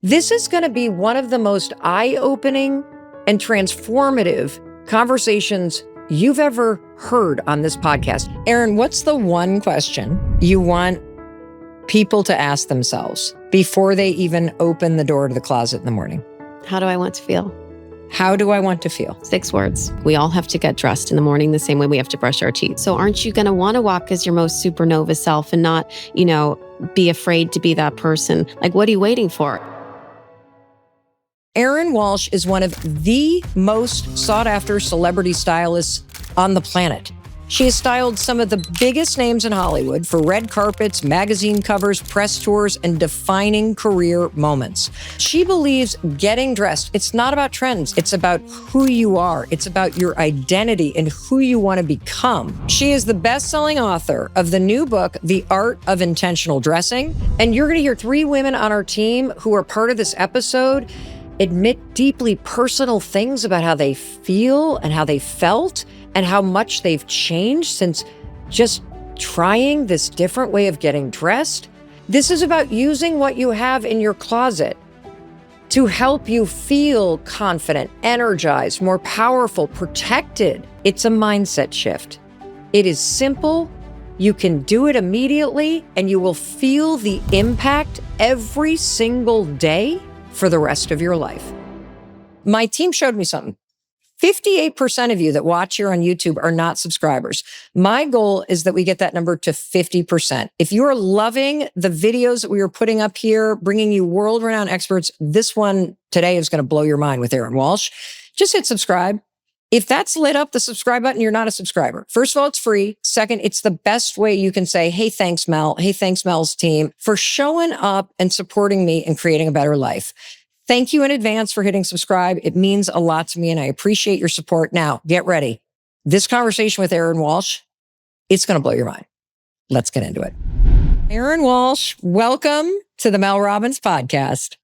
This is going to be one of the most eye-opening and transformative conversations you've ever heard on this podcast. Erin, what's the one question you want people to ask themselves before they even open the door to the closet in the morning? How do I want to feel? How do I want to feel? 6 words. We all have to get dressed in the morning the same way we have to brush our teeth. So aren't you going to want to walk as your most supernova self and not, be afraid to be that person? Like, what are you waiting for? Erin Walsh is one of the most sought-after celebrity stylists on the planet. She has styled some of the biggest names in Hollywood for red carpets, magazine covers, press tours, and defining career moments. She believes getting dressed, it's not about trends. It's about who you are. It's about your identity and who you want to become. She is the best-selling author of the new book, The Art of Intentional Dressing. And you're going to hear 3 women on our team who are part of this episode admit deeply personal things about how they feel and how they felt and how much they've changed since just trying this different way of getting dressed. This is about using what you have in your closet to help you feel confident, energized, more powerful, protected. It's a mindset shift. It is simple. You can do it immediately, and you will feel the impact every single day for the rest of your life. My team showed me something. 58% of you that watch here on YouTube are not subscribers. My goal is that we get that number to 50%. If you are loving the videos that we are putting up here, bringing you world-renowned experts, this one today is going to blow your mind with Erin Walsh. Just hit subscribe. If that's lit up the subscribe button, you're not a subscriber. First of all, it's free. Second, it's the best way you can say, hey, thanks, Mel. Hey, thanks, Mel's team, for showing up and supporting me and creating a better life. Thank you in advance for hitting subscribe. It means a lot to me, and I appreciate your support. Now, get ready. This conversation with Erin Walsh, it's going to blow your mind. Let's get into it. Erin Walsh, welcome to the Mel Robbins Podcast.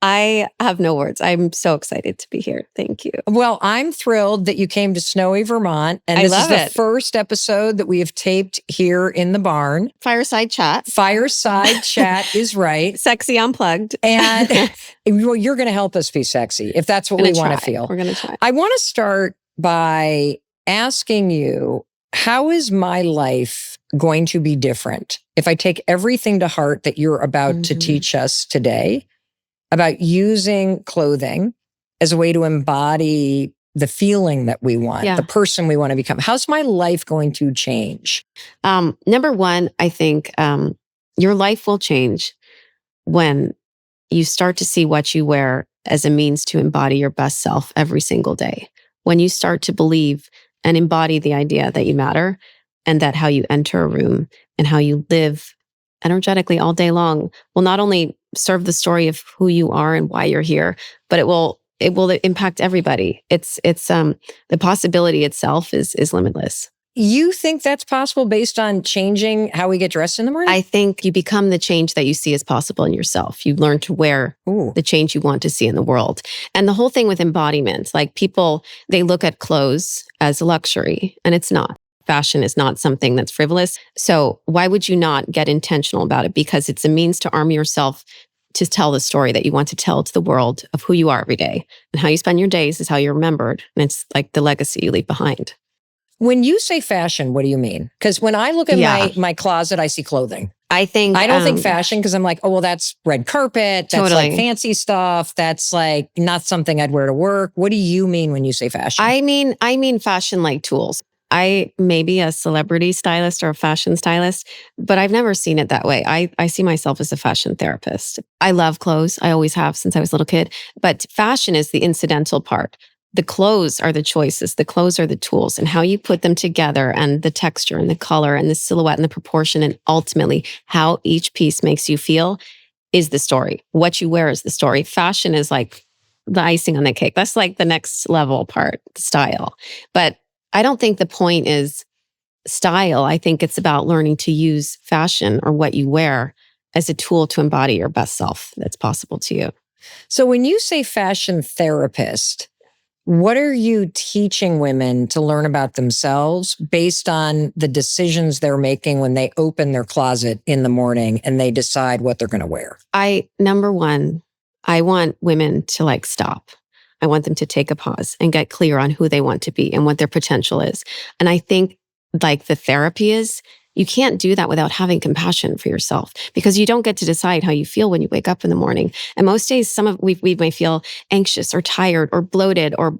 I have no words. I'm so excited to be here. Thank you. Well, I'm thrilled that you came to snowy Vermont. And this is the first episode that we have taped here in the barn. Fireside chat. Fireside chat is right. Sexy unplugged. And well, you're going to help us be sexy if that's what we want to feel. We're going to try. I want to start by asking you, how is my life going to be different if I take everything to heart that you're about to teach us today about using clothing as a way to embody the feeling that we want, the person we want to become? How's my life going to change? Number one, I think your life will change when you start to see what you wear as a means to embody your best self every single day. When you start to believe and embody the idea that you matter and that how you enter a room and how you live energetically all day long will not only serve the story of who you are and why you're here, but it will impact everybody. It's the possibility itself is limitless. You think that's possible based on changing how we get dressed in the morning? I think you become the change that you see as possible in yourself. You learn to wear the change you want to see in the world. And the whole thing with embodiment, like people, they look at clothes as a luxury, and it's not. Fashion is not something that's frivolous. So why would you not get intentional about it? Because it's a means to arm yourself to tell the story that you want to tell to the world of who you are every day. And how you spend your days is how you're remembered. And it's like the legacy you leave behind. When you say fashion, what do you mean? Because when I look at my closet, I see clothing. I don't think fashion because I'm like, oh, well, that's red carpet. That's totally. like fancy stuff. That's like not something I'd wear to work. What do you mean when you say fashion? I mean fashion like tools. I may be a celebrity stylist or a fashion stylist, but I've never seen it that way. I see myself as a fashion therapist. I love clothes. I always have since I was a little kid. But fashion is the incidental part. The clothes are the choices. The clothes are the tools, and how you put them together, and the texture and the color and the silhouette and the proportion, and ultimately how each piece makes you feel is the story. What you wear is the story. Fashion is like the icing on the cake. That's like the next level part, the style. But I don't think the point is style. I think it's about learning to use fashion or what you wear as a tool to embody your best self that's possible to you. So when you say fashion therapist, what are you teaching women to learn about themselves based on the decisions they're making when they open their closet in the morning and they decide what they're going to wear? Number one, I want women to like stop. I want them to take a pause and get clear on who they want to be and what their potential is. And I think like the therapy is, you can't do that without having compassion for yourself, because you don't get to decide how you feel when you wake up in the morning. And most days, we may feel anxious or tired or bloated or,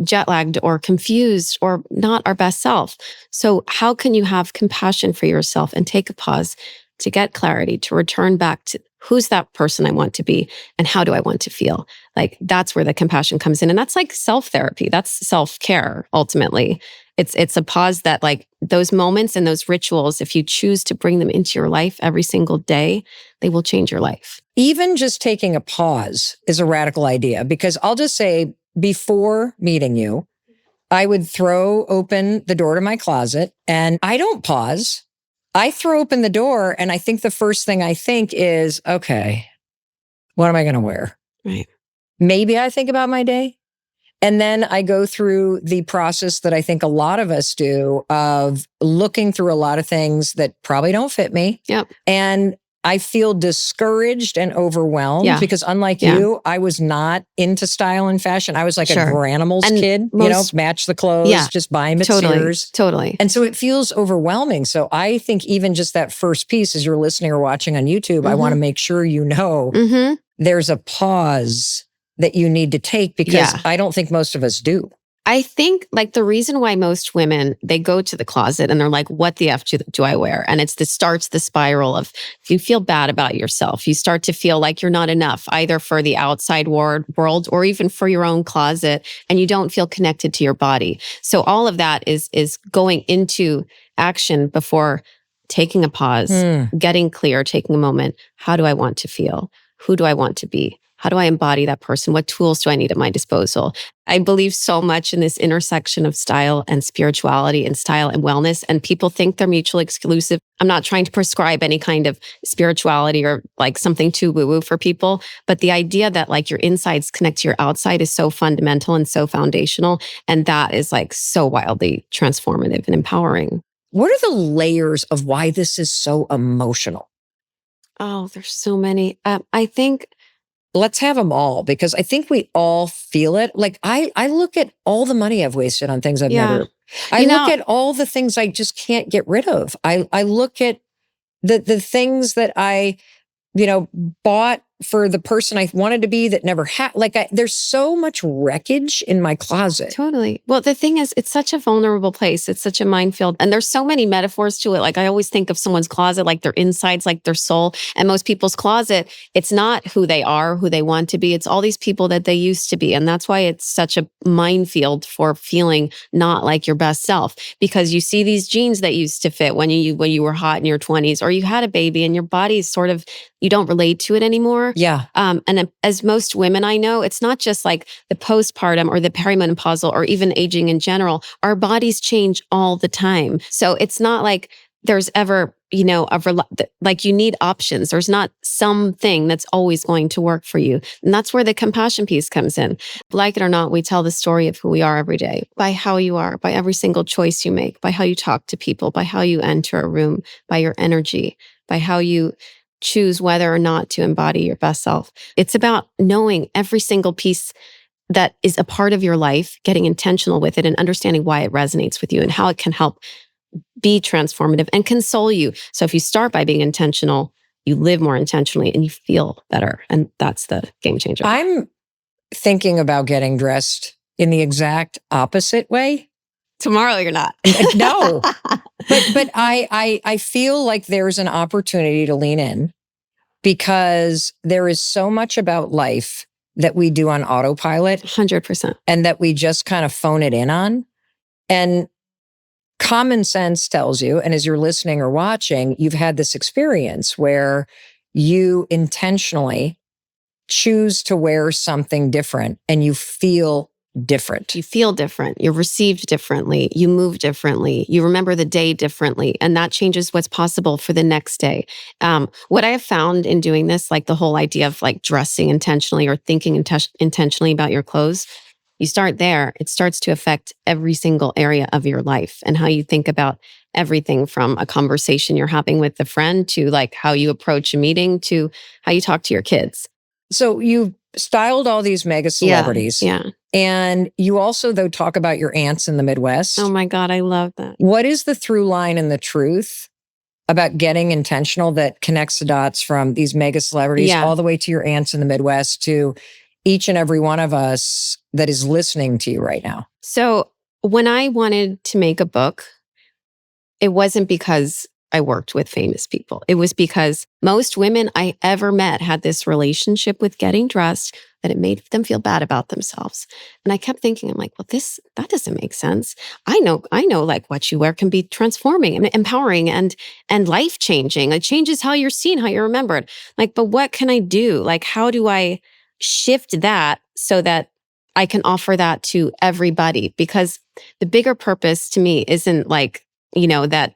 jet lagged or confused or not our best self. So how can you have compassion for yourself and take a pause to get clarity, to return back to who's that person I want to be and how do I want to feel? Like that's where the compassion comes in. And that's like self-therapy. That's self-care ultimately. It's a pause that like those moments and those rituals, if you choose to bring them into your life every single day, they will change your life. Even just taking a pause is a radical idea, because I'll just say, before meeting you, I would throw open the door to my closet and I don't pause. I throw open the door and I think the first thing I think is, okay, what am I going to wear? Right. Maybe I think about my day. And then I go through the process that I think a lot of us do of looking through a lot of things that probably don't fit me. Yep. And I feel discouraged and overwhelmed because unlike you, I was not into style and fashion. I was like a Granimals kid, match the clothes, just buy them at Sears. Totally. And so it feels overwhelming. So I think even just that first piece, as you're listening or watching on YouTube, I want to make sure there's a pause that you need to take, because I don't think most of us do. I think like the reason why most women, they go to the closet and they're like, what the F do I wear? And starts the spiral of, if you feel bad about yourself, you start to feel like you're not enough, either for the outside world or even for your own closet, and you don't feel connected to your body. So all of that is going into action before taking a pause, getting clear, taking a moment. How do I want to feel? Who do I want to be? How do I embody that person? What tools do I need at my disposal? I believe so much in this intersection of style and spirituality and style and wellness, and people think they're mutually exclusive. I'm not trying to prescribe any kind of spirituality or like something too woo-woo for people, but the idea that like your insides connect to your outside is so fundamental and so foundational, and that is like so wildly transformative and empowering. What are the layers of why this is so emotional? Oh, there's so many. I think... Let's have them all, because I think we all feel it. Like I look at all the money I've wasted on things I've never. I look at all the things I just can't get rid of. I look at the things that I, bought for the person I wanted to be that never had. There's so much wreckage in my closet. Totally. Well, the thing is, it's such a vulnerable place. It's such a minefield. And there's so many metaphors to it. Like I always think of someone's closet, like their insides, like their soul. And most people's closet, it's not who they are, who they want to be. It's all these people that they used to be. And that's why it's such a minefield for feeling not like your best self, because you see these jeans that used to fit when you were hot in your 20s, or you had a baby and your body is sort of, you don't relate to it anymore. Yeah. And as most women I know, it's not just like the postpartum or the perimenopausal or even aging in general. Our bodies change all the time. So it's not like there's ever, like you need options. There's not something that's always going to work for you. And that's where the compassion piece comes in. Like it or not, we tell the story of who we are every day by how you are, by every single choice you make, by how you talk to people, by how you enter a room, by your energy, by how you choose whether or not to embody your best self. It's about knowing every single piece that is a part of your life, getting intentional with it and understanding why it resonates with you and how it can help be transformative and console you. So if you start by being intentional, you live more intentionally and you feel better. And that's the game changer. I'm thinking about getting dressed in the exact opposite way. Tomorrow you're not. No. But I feel like there's an opportunity to lean in, because there is so much about life that we do on autopilot. 100%. And that we just kind of phone it in on. And common sense tells you, and as you're listening or watching, you've had this experience where you intentionally choose to wear something different and you feel different. You feel different. You're received differently. You move differently. You remember the day differently. And that changes what's possible for the next day. What I have found in doing this, like the whole idea of like dressing intentionally or thinking intentionally about your clothes, you start there. It starts to affect every single area of your life and how you think about everything, from a conversation you're having with a friend to like how you approach a meeting to how you talk to your kids. So you styled all these mega celebrities. Yeah. And you also, though, talk about your aunts in the Midwest. Oh my God, I love that. What is the through line and the truth about getting intentional that connects the dots from these mega celebrities all the way to your aunts in the Midwest to each and every one of us that is listening to you right now? So when I wanted to make a book, it wasn't because I worked with famous people. It was because most women I ever met had this relationship with getting dressed that it made them feel bad about themselves. And I kept thinking, I'm like, well, that doesn't make sense. I know like what you wear can be transforming and empowering and life-changing. It changes how you're seen, how you're remembered. Like, but what can I do? Like, how do I shift that so that I can offer that to everybody? Because the bigger purpose to me isn't like, that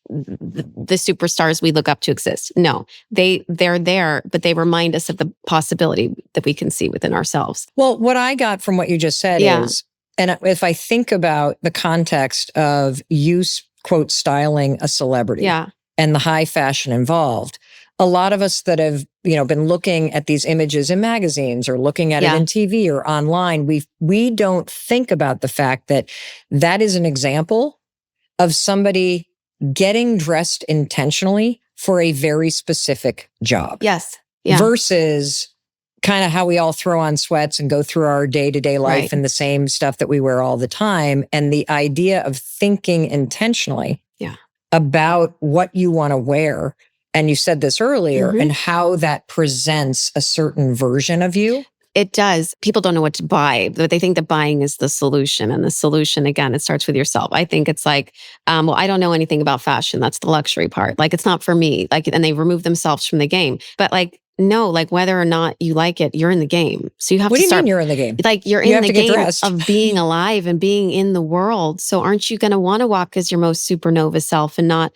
the superstars we look up to exist. No, they're there, but they remind us of the possibility that we can see within ourselves. Well, what I got from what you just said is, and if I think about the context of you, quote, styling a celebrity and the high fashion involved, a lot of us that have, been looking at these images in magazines or looking at it in TV or online, we don't think about the fact that that is an example of somebody getting dressed intentionally for a very specific job. Yes. Yeah. Versus kind of how we all throw on sweats and go through our day-to-day life in the same stuff that we wear all the time. And the idea of thinking intentionally about what you want to wear. And you said this earlier, and how that presents a certain version of you. It does. People don't know what to buy, but they think that buying is the solution. And the solution, again, it starts with yourself. I think it's like, well, I don't know anything about fashion. That's the luxury part. Like, it's not for me. Like, and they remove themselves from the game. But like, no, like whether or not you like it, you're in the game. So you have to start. What do you mean you're in the game? Like, you're in the game of being alive and being in the world. So aren't you going to want to walk as your most supernova self and not,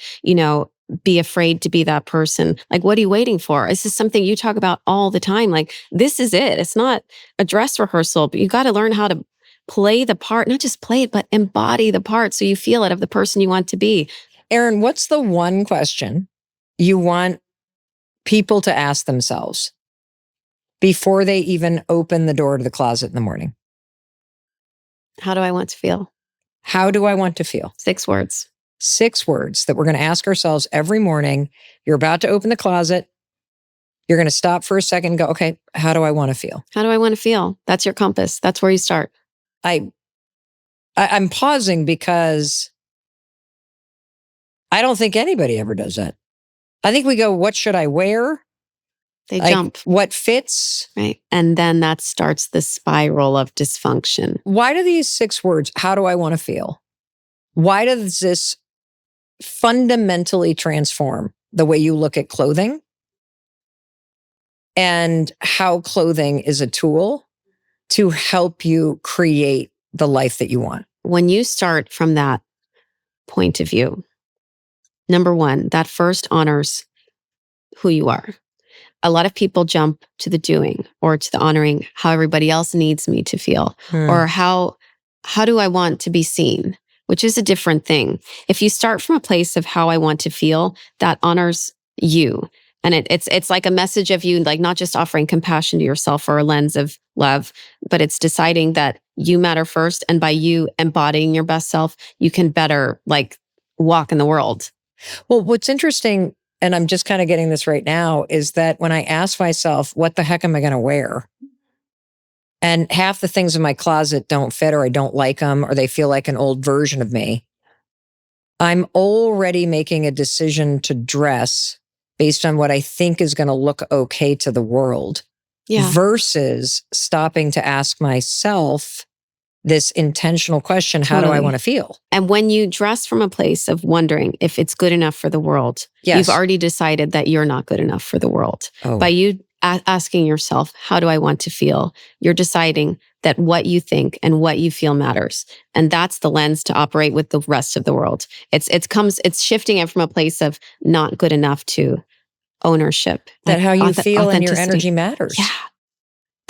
be afraid to be that person? Like, what are you waiting for? This is something you talk about all the time. Like, this is it. It's not a dress rehearsal, but you got to learn how to play the part, not just play it, but embody the part so you feel it of the person you want to be. Erin, what's the one question you want people to ask themselves before they even open the door to the closet in the morning? How do I want to feel? How do I want to feel? 6 words. 6 words that we're going to ask ourselves every morning. You're about to open the closet. You're going to stop for a second and go, okay, how do I want to feel? How do I want to feel? That's your compass. That's where you start. I'm pausing because I don't think anybody ever does that. I think we go, what should I wear? They jump. What fits? Right. And then that starts the spiral of dysfunction. Why do these 6 words, how do I want to feel? Why does this fundamentally transform the way you look at clothing and how clothing is a tool to help you create the life that you want? When you start from that point of view, number one, that first honors who you are. A lot of people jump to the doing or to the honoring how everybody else needs me to feel, or how do I want to be seen, which is a different thing. If you start from a place of how I want to feel, that honors you. And it's like a message of you, like not just offering compassion to yourself or a lens of love, but it's deciding that you matter first. And by you embodying your best self, you can better like walk in the world. Well, what's interesting, and I'm just kind of getting this right now, is that when I ask myself, what the heck am I going to wear? And half the things in my closet don't fit, or I don't like them, or they feel like an old version of me. I'm already making a decision to dress based on what I think is going to look okay to the world, versus stopping to ask myself this intentional question, how do I want to feel? And when you dress from a place of wondering if it's good enough for the world, you've already decided that you're not good enough for the world. By you asking yourself, how do I want to feel? You're deciding that what you think and what you feel matters. And that's the lens to operate with the rest of the world. It's shifting it from a place of not good enough to ownership. That how you feel and your energy matters. Yeah.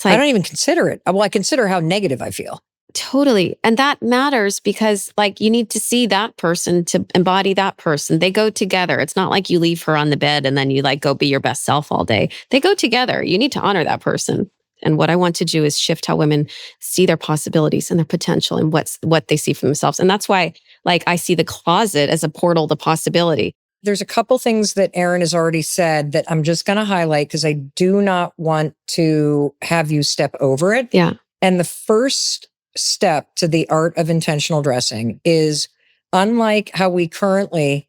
Like, I don't even consider it. Well, I consider how negative I feel. Totally. And that matters because like you need to see that person to embody that person. They go together. It's not like you leave her on the bed and then you like go be your best self all day. They go together. You need to honor that person. And what I want to do is shift how women see their possibilities and their potential and what they see for themselves. And that's why like I see the closet as a portal to possibility. There's a couple things that Erin has already said that I'm just going to highlight because I do not want to have you step over it. Yeah. And the first step to the art of intentional dressing is, unlike how we currently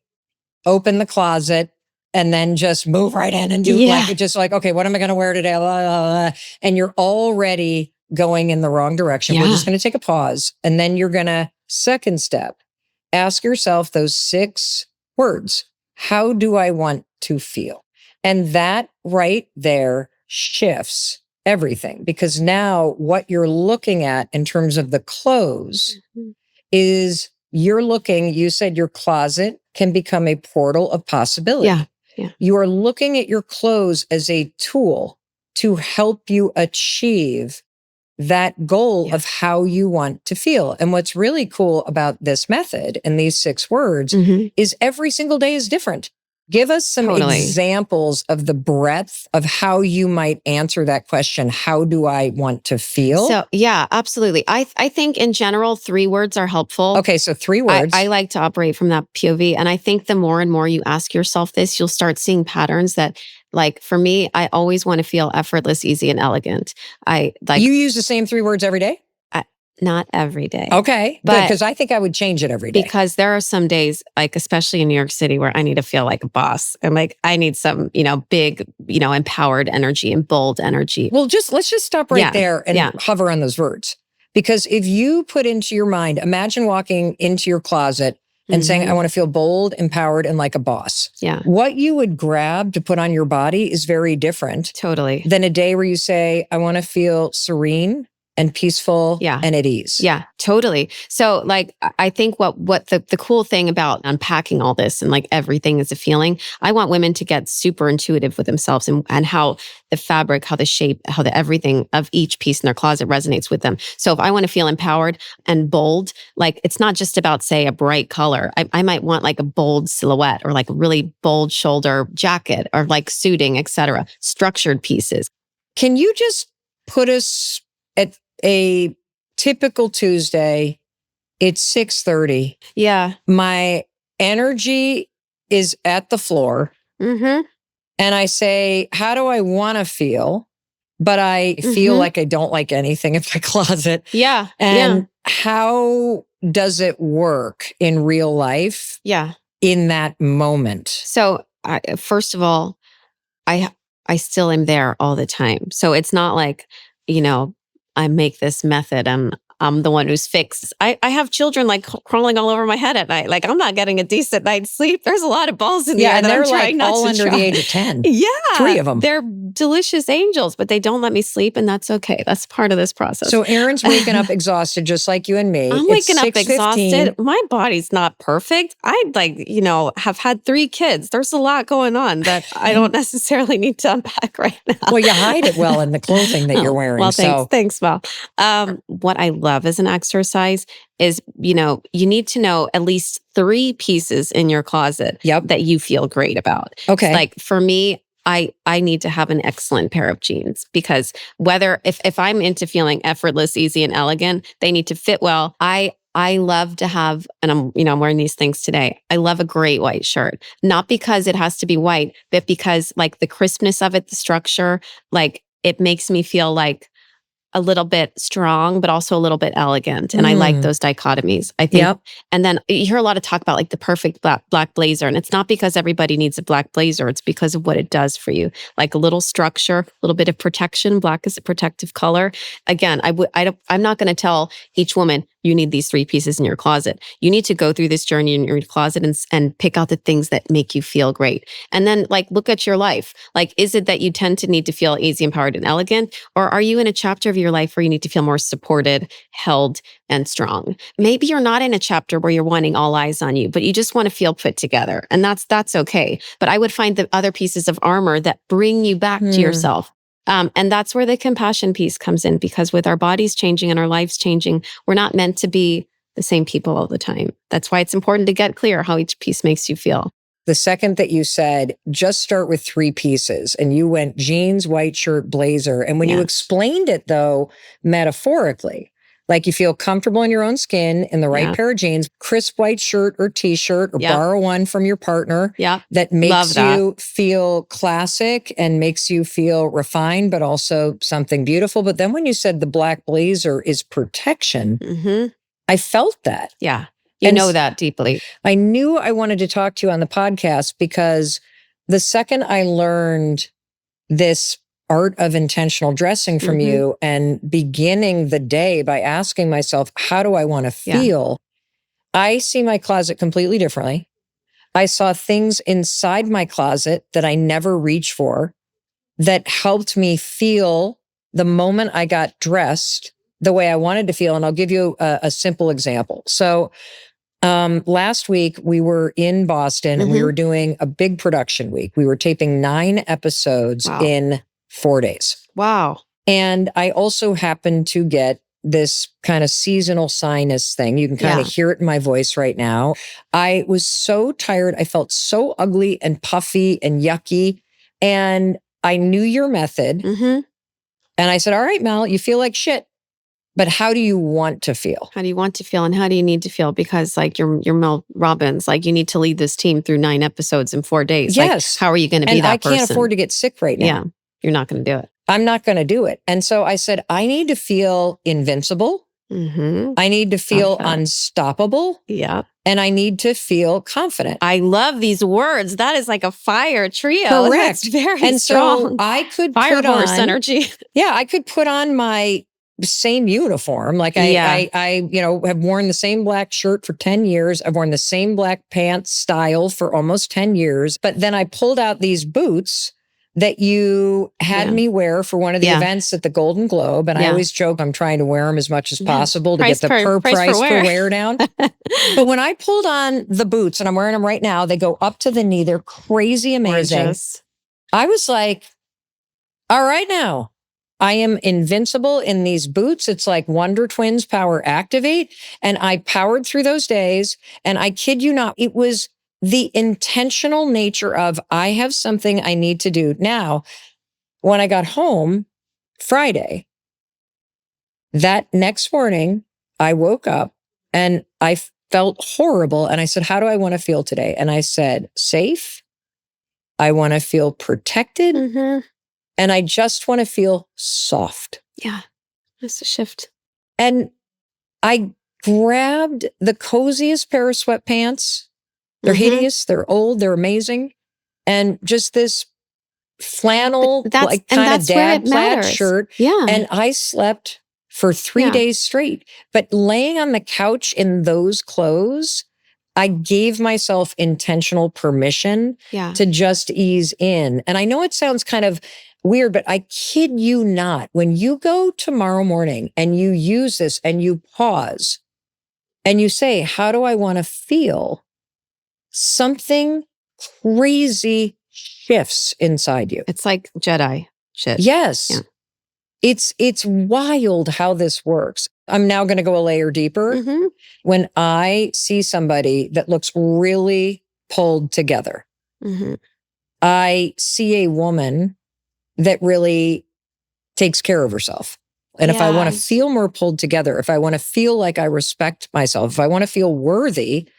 open the closet and then just move right in and do okay, what am I going to wear today? Blah, blah, blah. And you're already going in the wrong direction. Yeah. We're just going to take a pause. And then you're going to, second step, ask yourself those 6 words. How do I want to feel? And that right there shifts everything, because now what you're looking at in terms of the clothes is you said your closet can become a portal of possibility. Yeah. Yeah. You are looking at your clothes as a tool to help you achieve that goal of how you want to feel. And what's really cool about this method and these 6 words is every single day is different. Give us some examples of the breadth of how you might answer that question. How do I want to feel? So yeah, absolutely. I think in general, 3 words are helpful. Okay, so 3 words. I like to operate from that POV. And I think the more and more you ask yourself this, you'll start seeing patterns that, like for me, I always want to feel effortless, easy, and elegant. You use the same 3 words every day? Not every day. Okay, because I think I would change it every day. Because there are some days, like especially in New York City, where I need to feel like a boss. And like I need some, big, empowered energy and bold energy. Well, let's just stop right there and hover on those words. Because if you put into your mind, imagine walking into your closet and saying, I want to feel bold, empowered, and like a boss. Yeah. What you would grab to put on your body is very different. Totally. Than a day where you say, I want to feel serene and peaceful and at ease. Yeah, totally. So like, I think what the cool thing about unpacking all this and like everything is a feeling, I want women to get super intuitive with themselves and how the fabric, how the shape, how the everything of each piece in their closet resonates with them. So if I want to feel empowered and bold, like it's not just about say a bright color. I might want like a bold silhouette or like a really bold shoulder jacket or like suiting, etc. Structured pieces. Can you just put us at a typical Tuesday? It's 6:30. Yeah. My energy is at the floor. And I say, how do I want to feel? But I feel like I don't like anything in my closet. Yeah. And how does it work in real life? Yeah. In that moment? So first of all, I still am there all the time. So it's not like, I make this method and I'm the one who's fixed. I have children like crawling all over my head at night. Like I'm not getting a decent night's sleep. There's a lot of balls in the air. And that they're I'm trying like not all to under try. the age of 10. Yeah. 3 of them. They're delicious angels, but they don't let me sleep. And that's okay. That's part of this process. So Erin's waking up exhausted, just like you and me. I'm waking up exhausted. My body's not perfect. I have had 3 kids. There's a lot going on that I don't necessarily need to unpack right now. Well, you hide it well in the clothing that you're wearing. Well, thanks, Mel. What I love as an exercise is, you need to know at least 3 pieces in your closet that you feel great about. Okay. Like for me, I need to have an excellent pair of jeans because if I'm into feeling effortless, easy, and elegant, they need to fit well. I love to have, and I'm wearing these things today. I love a great white shirt, not because it has to be white, but because like the crispness of it, the structure, like it makes me feel like a little bit strong, but also a little bit elegant. And I like those dichotomies, I think. And then you hear a lot of talk about like the perfect black blazer. And it's not because everybody needs a black blazer. It's because of what it does for you. Like a little structure, a little bit of protection. Black is a protective color. Again, I'm not going to tell each woman, you need these 3 pieces in your closet. You need to go through this journey in your closet and pick out the things that make you feel great. And then like, look at your life. Like, is it that you tend to need to feel easy, empowered, and elegant? Or are you in a chapter of your life where you need to feel more supported, held, and strong? Maybe you're not in a chapter where you're wanting all eyes on you, but you just want to feel put together. And that's okay. But I would find the other pieces of armor that bring you back to yourself. And that's where the compassion piece comes in, because with our bodies changing and our lives changing, we're not meant to be the same people all the time. That's why it's important to get clear how each piece makes you feel. The second that you said, just start with 3 pieces, and you went jeans, white shirt, blazer. And when you explained it, though, metaphorically, like you feel comfortable in your own skin in the right pair of jeans, crisp white shirt or t-shirt, or borrow one from your partner that makes you feel classic and makes you feel refined, but also something beautiful. But then when you said the black blazer is protection, I felt that. Yeah. You know that deeply. I knew I wanted to talk to you on the podcast because the second I learned this art of intentional dressing from you and beginning the day by asking myself, how do I want to feel? I see my closet completely differently. I saw things inside my closet that I never reached for that helped me feel the moment I got dressed the way I wanted to feel. And I'll give you a simple example. So last week we were in Boston and we were doing a big production week. We were taping 9 episodes in 4 days. Wow. And I also happened to get this kind of seasonal sinus thing. You can kind of hear it in my voice right now. I was so tired. I felt so ugly and puffy and yucky. And I knew your method. And I said, all right, Mel, you feel like shit. But how do you want to feel? How do you want to feel, and how do you need to feel? Because like you're Mel Robbins, like you need to lead this team through 9 episodes in 4 days. Yes. Like, how are you going to be that person? I can't afford to get sick right now. Yeah. You're not going to do it. I'm not going to do it. And so I said, I need to feel invincible. I need to feel unstoppable. Yeah. And I need to feel confident. I love these words. That is like a fire trio. Correct. That's very and strong. So I could fire put horse on, energy. Yeah, I could put on my same uniform. Like I have worn the same black shirt for 10 years. I've worn the same black pants style for almost 10 years. But then I pulled out these boots that you had me wear for one of the events at the Golden Globe. And I always joke, I'm trying to wear them as much as possible to get the price per wear down. But when I pulled on the boots, and I'm wearing them right now, they go up to the knee. They're crazy amazing. Gorgeous. I was like, all right now, I am invincible in these boots. It's like Wonder Twins power activate. And I powered through those days. And I kid you not, it was the intentional nature of, I have something I need to do. Now, when I got home Friday, that next morning, I woke up and I felt horrible. And I said, how do I want to feel today? And I said, safe. I want to feel protected. And I just want to feel soft. Yeah, that's a shift. And I grabbed the coziest pair of sweatpants. They're hideous. They're old. They're amazing. And just this flannel, like kind of dad plaid shirt. Yeah. And I slept for 3 days straight. But laying on the couch in those clothes, I gave myself intentional permission to just ease in. And I know it sounds kind of weird, but I kid you not, when you go tomorrow morning and you use this and you pause and you say, how do I want to feel? Something crazy shifts inside you. It's like Jedi shit. Yes. Yeah. It's wild how this works. I'm now going to go a layer deeper. When I see somebody that looks really pulled together, I see a woman that really takes care of herself. And if I want to feel more pulled together, if I want to feel like I respect myself, if I want to feel worthy,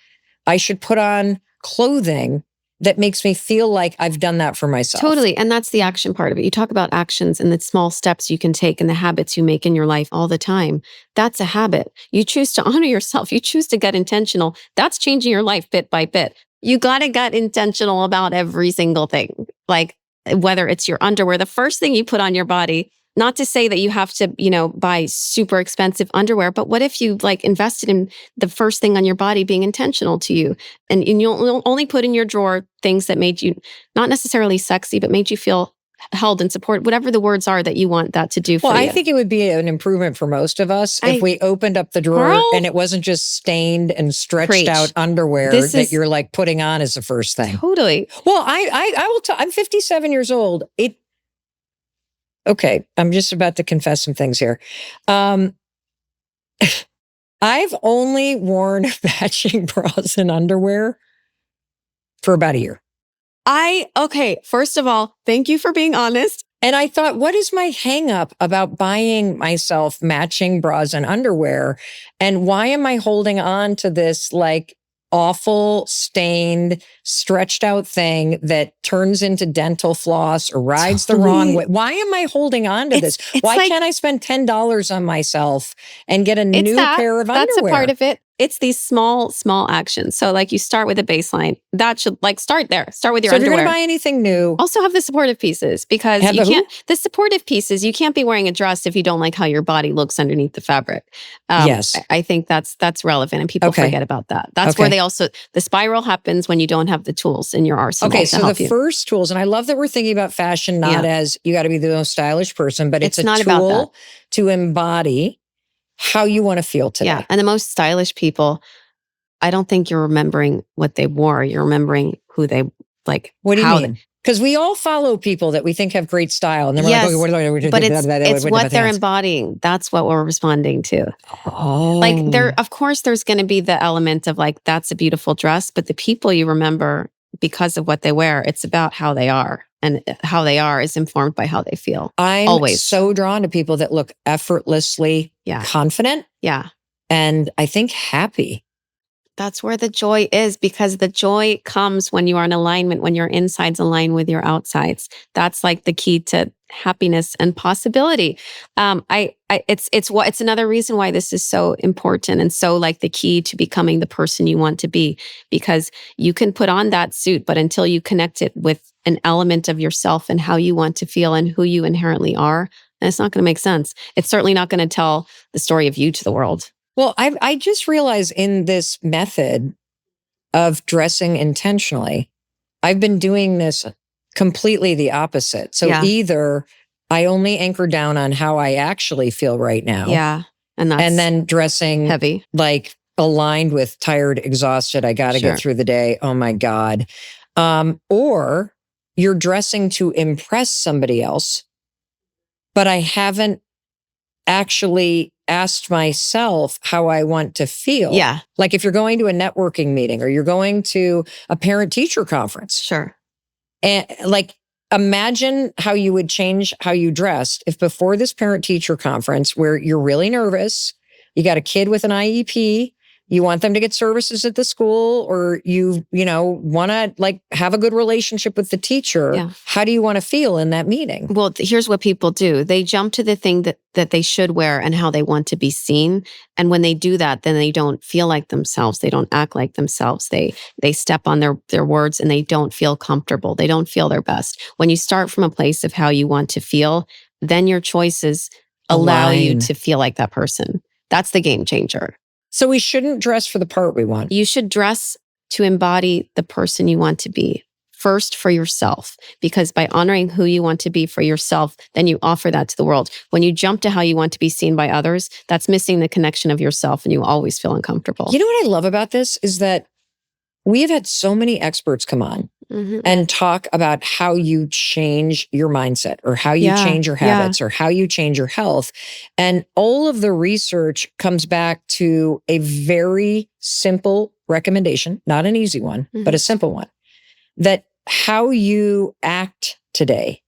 I should put on clothing that makes me feel like I've done that for myself. Totally. And that's the action part of it. You talk about actions and the small steps you can take and the habits you make in your life all the time. That's a habit. You choose to honor yourself. You choose to get intentional. That's changing your life bit by bit. You got to get intentional about every single thing. Like whether it's your underwear, the first thing you put on your body. Not to say that you have to, buy super expensive underwear, but what if you like invested in the first thing on your body being intentional to you? And you'll only put in your drawer things that made you not necessarily sexy, but made you feel held and supported, whatever the words are that you want that to do for you. Well, I think it would be an improvement for most of us if we opened up the drawer and it wasn't just stained and stretched out underwear that you're like putting on as the first thing. Totally. Well, I will tell, I'm 57 years old. Okay, I'm just about to confess some things here. I've only worn matching bras and underwear for about a year. Okay, first of all, thank you for being honest. And I thought, what is my hang up about buying myself matching bras and underwear? And why am I holding on to this like awful, stained, stretched out thing that turns into dental floss or rides the wrong way? Why am I holding on to this? Why can't I spend $10 on myself and get a new pair of underwear? That's a part of it. It's these small actions. So like you start with a baseline. That should like start there. Start with your underwear. So if you're going to buy anything new, also have the supportive pieces because the supportive pieces, you can't be wearing a dress if you don't like how your body looks underneath the fabric. Yes. I think that's relevant and people forget about that. That's where the spiral happens when you don't have the tools in your arsenal. Okay, so the first tools, and I love that we're thinking about fashion not as you got to be the most stylish person, but it's a tool to embody how you want to feel today. Yeah. And the most stylish people, I don't think you're remembering what they wore. You're remembering who they like. What do you mean? Because we all follow people that we think have great style. And then we're like, okay, what do I do? But it's what they're embodying. That's what we're responding to. Oh. Like of course, there's going to be the element of like, that's a beautiful dress. But the people you remember because of what they wear, it's about how they are. And how they are is informed by how they feel. I'm always so drawn to people that look effortlessly confident. Yeah. And I think happy. That's where the joy is, because the joy comes when you are in alignment, when your insides align with your outsides. That's like the key to happiness and possibility. It's another reason why this is so important and so like the key to becoming the person you want to be, because you can put on that suit, but until you connect it with an element of yourself and how you want to feel and who you inherently are, then it's not going to make sense. It's certainly not going to tell the story of you to the world. Well, I just realized in this method of dressing intentionally, I've been doing this completely the opposite. So either I only anchor down on how I actually feel right now. Yeah. And then dressing heavy, like aligned with tired, exhausted. I got to get through the day. Oh my God. Or you're dressing to impress somebody else, but I haven't actually asked myself how I want to feel. Yeah. Like if you're going to a networking meeting or you're going to a parent-teacher conference. Sure. And like, imagine how you would change how you dressed if before this parent-teacher conference where you're really nervous, you got a kid with an IEP, you want them to get services at the school, or you want to like have a good relationship with the teacher. Yeah. How do you want to feel in that meeting? Well, here's what people do. They jump to the thing that they should wear and how they want to be seen. And when they do that, then they don't feel like themselves. They don't act like themselves. They step on their words and they don't feel comfortable. They don't feel their best. When you start from a place of how you want to feel, then your choices allow you to feel like that person. That's the game changer. So we shouldn't dress for the part we want. You should dress to embody the person you want to be. First for yourself, because by honoring who you want to be for yourself, then you offer that to the world. When you jump to how you want to be seen by others, that's missing the connection of yourself and you always feel uncomfortable. You know what I love about this is that we have had so many experts come on and talk about how you change your mindset or how you change your habits or how you change your health. And all of the research comes back to a very simple recommendation, not an easy one, but a simple one, that how you act today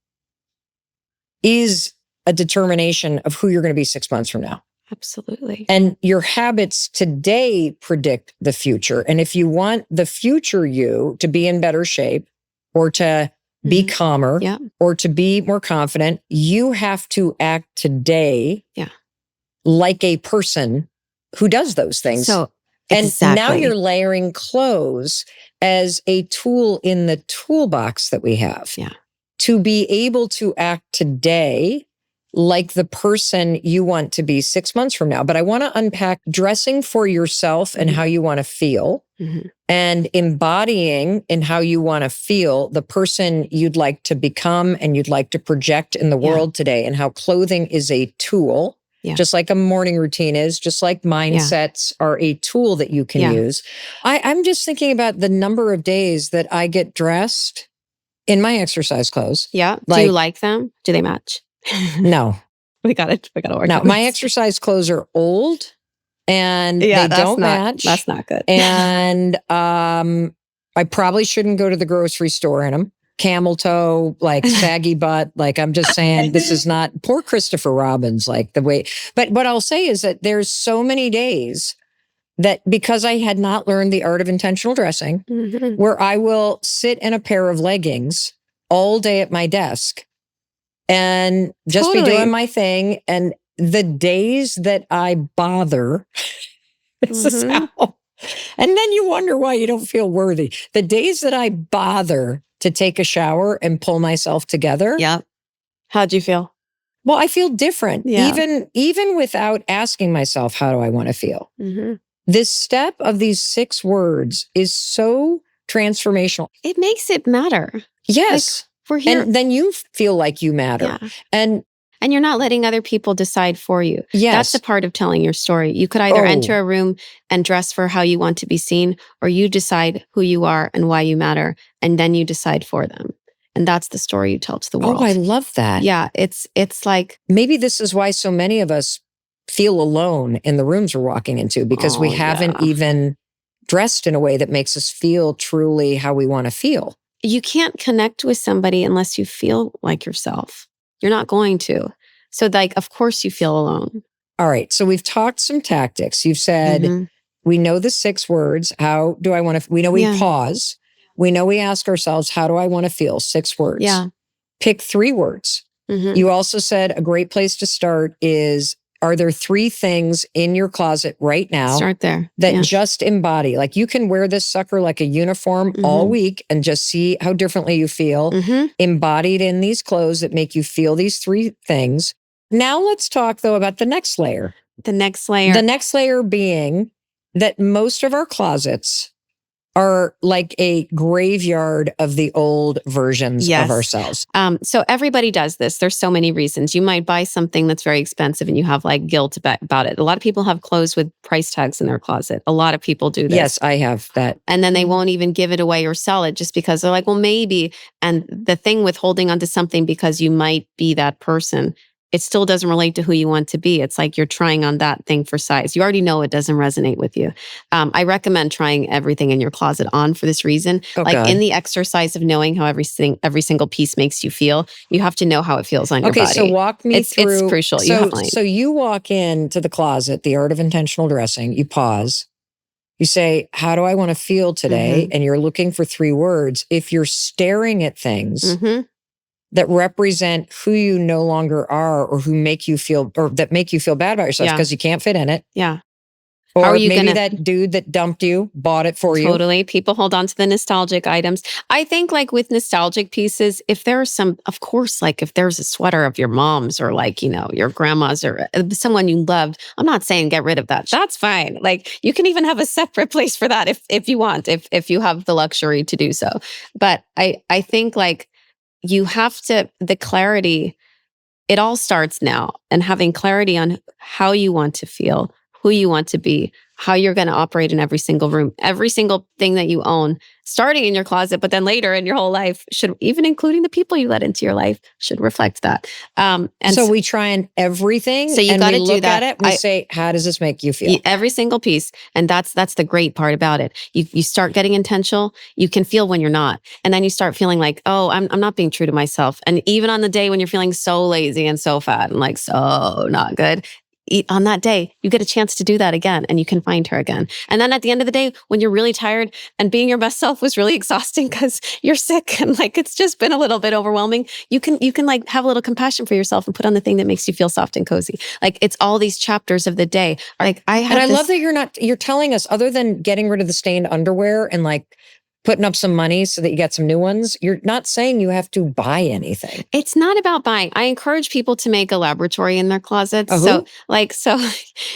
is a determination of who you're going to be 6 months from now. Absolutely. And your habits today predict the future. And if you want the future you to be in better shape or to be calmer or to be more confident, you have to act today like a person who does those things. So, and now you're layering clothes as a tool in the toolbox that we have to be able to act today like the person you want to be 6 months from now. But I want to unpack dressing for yourself and how you want to feel and embodying in how you want to feel the person you'd like to become and you'd like to project in the world today, and how clothing is a tool, just like a morning routine is, just like mindsets are a tool that you can use. I'm just thinking about the number of days that I get dressed in my exercise clothes. Yeah. Do you like them? Do they match? No. We gotta work No, on my this. exercise clothes are old and they don't match. That's not good. And I probably shouldn't go to the grocery store in them. Camel toe, like saggy butt. Like, I'm just saying, this is not poor Christopher Robbins, like the way. But what I'll say is that there's so many days that because I had not learned the art of intentional dressing, where I will sit in a pair of leggings all day at my desk and just be doing my thing. And the days that I bother, this is how, and then you wonder why you don't feel worthy. The days that I bother to take a shower and pull myself together. Yeah. How'd you feel? Well, I feel different. Yeah. Even without asking myself, how do I want to feel? This step of these 6 words is so transformational. It makes it matter. Yes. Like, we're here. And then you feel like you matter. Yeah. And you're not letting other people decide for you. yes. That's a part of telling your story. You could either enter a room and dress for how you want to be seen, or you decide who you are and why you matter, and then you decide for them. And that's the story you tell to the world. Oh, I love that. Yeah, it's like... Maybe this is why so many of us feel alone in the rooms we're walking into, because we haven't even dressed in a way that makes us feel truly how we want to feel. You can't connect with somebody unless you feel like yourself. You're not going to. So like, of course you feel alone. All right. So we've talked some tactics. You've said, we know the 6 words. How do I want to, we know we pause. We know we ask ourselves, how do I want to feel? 6 words. Yeah. Pick 3 words. You also said a great place to start is, are there 3 things in your closet right now? Start there. That just embody, like you can wear this sucker like a uniform all week and just see how differently you feel embodied in these clothes that make you feel these 3 things. Now let's talk though about the next layer. The next layer. The next layer being that most of our closets are like a graveyard of the old versions of ourselves. So everybody does this. There's so many reasons. You might buy something that's very expensive and you have like guilt about it. A lot of people have clothes with price tags in their closet. A lot of people do this. Yes, I have that. And then they won't even give it away or sell it just because they're like, well, maybe. And the thing with holding onto something because you might be that person, it still doesn't relate to who you want to be. It's like you're trying on that thing for size. You already know it doesn't resonate with you. I recommend trying everything in your closet on for this reason. In the exercise of knowing how every single piece makes you feel, you have to know how it feels on your body. Okay, so walk me through. It's crucial. So you walk into the closet, the art of intentional dressing, you pause. You say, how do I want to feel today? And you're looking for 3 words. If you're staring at things that represent who you no longer are, or who make you feel, or that make you feel bad about yourself because you can't fit in it. Yeah. Or how are you maybe that dude that dumped you bought it for you. Totally. People hold on to the nostalgic items. I think like with nostalgic pieces, if there are some, of course, like if there's a sweater of your mom's or like, your grandma's or someone you loved, I'm not saying get rid of that. That's fine. Like you can even have a separate place for that if you want, if you have the luxury to do so. But I think like, you have to, the clarity, it all starts now, and having clarity on how you want to feel, who you want to be, how you're going to operate in every single room, every single thing that you own, starting in your closet, but then later in your whole life, should even including the people you let into your life, should reflect that. And so we try on everything. So you got to do look that. At it. We say, how does this make you feel? Every single piece, and that's the great part about it. You start getting intentional. You can feel when you're not, and then you start feeling like, oh, I'm not being true to myself. And even on the day when you're feeling so lazy and so fat and like so not good, on that day, you get a chance to do that again, and you can find her again. And then at the end of the day, when you're really tired and being your best self was really exhausting because you're sick and like it's just been a little bit overwhelming, you can like have a little compassion for yourself and put on the thing that makes you feel soft and cozy. Like it's all these chapters of the day. Like I love that you're telling us, other than getting rid of the stained underwear and like putting up some money so that you get some new ones, you're not saying you have to buy anything. It's not about buying. I encourage people to make a laboratory in their closets. So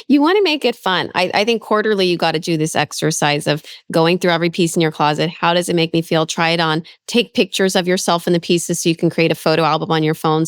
you want to make it fun. I think quarterly you got to do this exercise of going through every piece in your closet. How does it make me feel? Try it on. Take pictures of yourself in the pieces so you can create a photo album on your phone.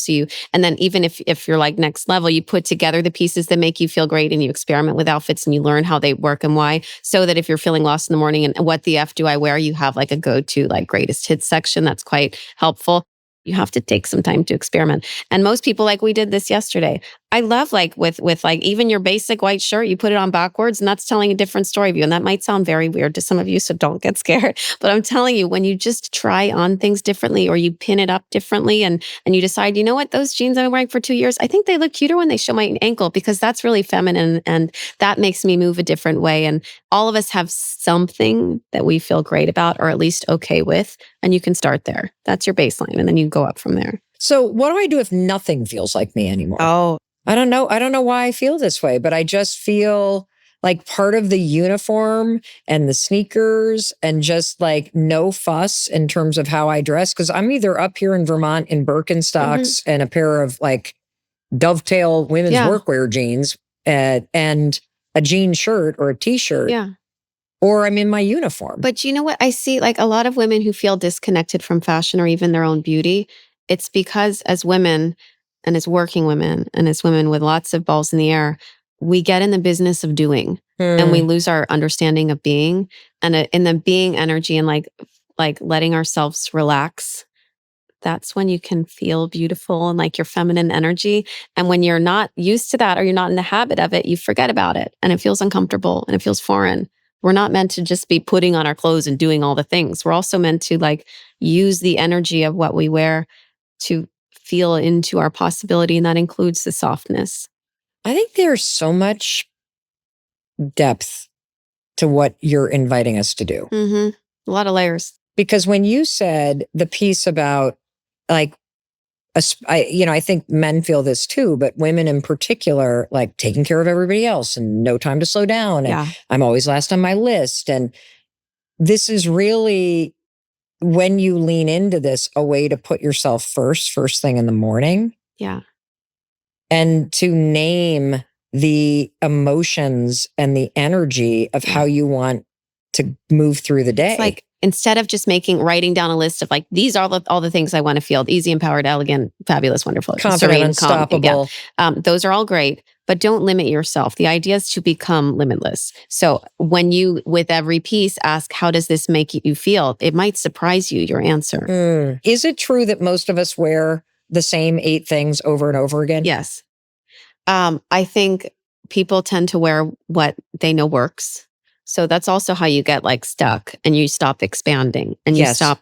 And then even if you're like next level, you put together the pieces that make you feel great and you experiment with outfits and you learn how they work and why, so that if you're feeling lost in the morning and what the F do I wear, you have like a go-to like greatest hits section. That's quite helpful. You have to take some time to experiment. And most people, like we did this yesterday. I love like with like even your basic white shirt, you put it on backwards and that's telling a different story of you. And that might sound very weird to some of you, so don't get scared. But I'm telling you, when you just try on things differently or you pin it up differently and you decide, you know what, those jeans I've been wearing for 2 years, I think they look cuter when they show my ankle because that's really feminine and that makes me move a different way. And all of us have something that we feel great about or at least okay with. And you can start there. That's your baseline. And then you go up from there. So what do I do if nothing feels like me anymore? Oh, I don't know. I don't know why I feel this way, but I just feel like part of the uniform and the sneakers and just like no fuss in terms of how I dress. Cause I'm either up here in Vermont in Birkenstocks and a pair of like dovetail women's workwear jeans and a jean shirt or a t-shirt. Yeah. Or I'm in my uniform. But you know what? I see like a lot of women who feel disconnected from fashion or even their own beauty. It's because as women and as working women and as women with lots of balls in the air, we get in the business of doing and we lose our understanding of being and in the being energy and like letting ourselves relax. That's when you can feel beautiful and like your feminine energy. And when you're not used to that or you're not in the habit of it, you forget about it and it feels uncomfortable and it feels foreign. We're not meant to just be putting on our clothes and doing all the things. We're also meant to like use the energy of what we wear to feel into our possibility. And that includes the softness. I think there's so much depth to what you're inviting us to do. A lot of layers. Because when you said the piece about like, I think men feel this too, but women in particular, like taking care of everybody else and no time to slow down. And I'm always last on my list. And this is really, when you lean into this, a way to put yourself first thing in the morning. Yeah. And to name the emotions and the energy of how you want to move through the day. It's like, instead of just writing down a list of like, these are all the things I want to feel, easy, empowered, elegant, fabulous, wonderful, confident, serene, unstoppable. Those are all great, but don't limit yourself. The idea is to become limitless. So when you, with every piece, ask, how does this make you feel? It might surprise you, your answer. Is it true that most of us wear the same 8 things over and over again? Yes. I think people tend to wear what they know works. So that's also how you get like stuck and you stop expanding and you stop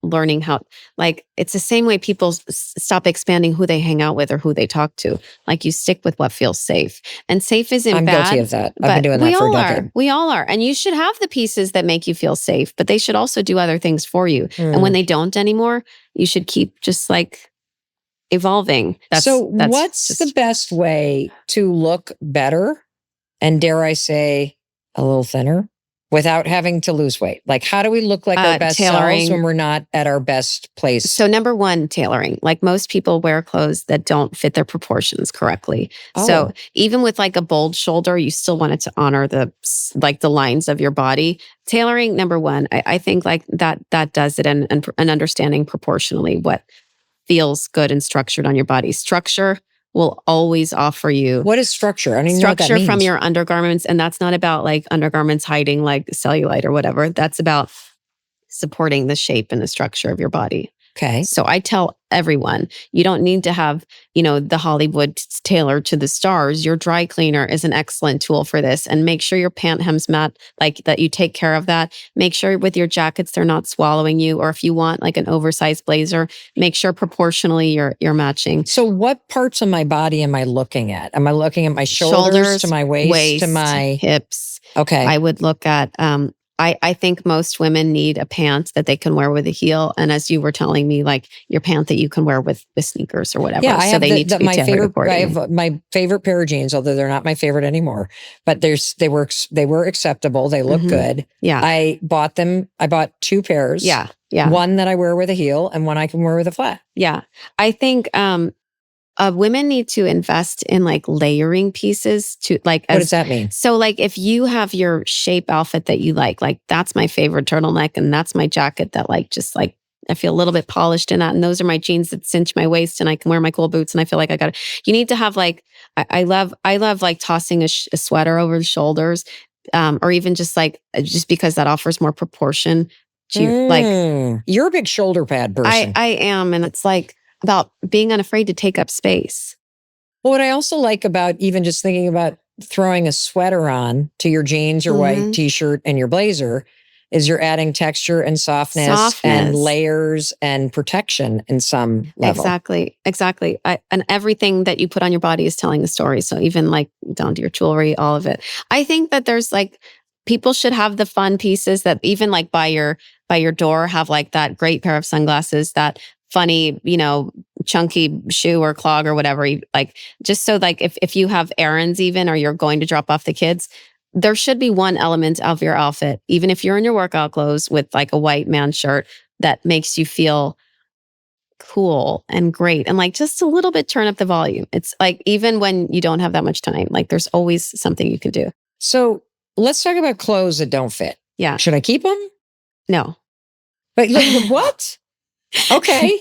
learning how, like, it's the same way people stop expanding who they hang out with or who they talk to. Like you stick with what feels safe, and safe isn't I'm bad. guilty of that. I've been doing that for a decade. We all are. And you should have the pieces that make you feel safe, but they should also do other things for you. And when they don't anymore, you should keep just like evolving. What's the best way to look better and, dare I say, a little thinner without having to lose weight? Like, how do we look like our best selves when we're not at our best place? So number one, tailoring. Like most people wear clothes that don't fit their proportions correctly. So even with like a bold shoulder, you still want it to honor the lines of your body. Tailoring, number one, I think like that does it, and understanding proportionally what feels good and structured on your body. Structure will always offer you. What is structure? I don't even know what that structure means. from your undergarments. And that's not about like undergarments hiding like cellulite or whatever. That's about supporting the shape and the structure of your body. Okay. So I tell everyone, you don't need to have, the Hollywood tailored to the stars. Your dry cleaner is an excellent tool for this. And make sure your pant hems mat, like that you take care of that. Make sure with your jackets, they're not swallowing you. Or if you want like an oversized blazer, make sure proportionally you're matching. So what parts of my body am I looking at? Am I looking at my shoulders to my waist to my hips? Okay. I would look at, I think most women need a pant that they can wear with a heel. And as you were telling me, like your pant that you can wear with sneakers or whatever. Yeah, I have they need to be my favorite. accordingly. I have my favorite pair of jeans, although they're not my favorite anymore. But they were acceptable. They look good. Yeah, I bought them. I bought 2 pairs. Yeah. One that I wear with a heel, and one I can wear with a flat. Yeah, I think women need to invest in like layering pieces to like. What does that mean? So like if you have your shape outfit that you like that's my favorite turtleneck and that's my jacket that like just like I feel a little bit polished in that, and those are my jeans that cinch my waist and I can wear my cool boots and I feel like I got it. You need to have like I love like tossing a sweater over the shoulders, or even just because that offers more proportion You're a big shoulder pad person. I am. And it's like about being unafraid to take up space. Well, what I also like about even just thinking about throwing a sweater on to your jeans, your white t-shirt, and your blazer is you're adding texture and softness and layers and protection in some level. Exactly. And everything that you put on your body is telling a story. So even like down to your jewelry, all of it. I think that there's like, people should have the fun pieces that even like by your door have like that great pair of sunglasses, that funny, chunky shoe or clog or whatever. Like, just so like if you have errands even, or you're going to drop off the kids, there should be one element of your outfit, even if you're in your workout clothes with like a white man shirt, that makes you feel cool and great. And like just a little bit turn up the volume. It's like, even when you don't have that much time, like there's always something you can do. So let's talk about clothes that don't fit. Yeah. Should I keep them? No. But look, what? Okay.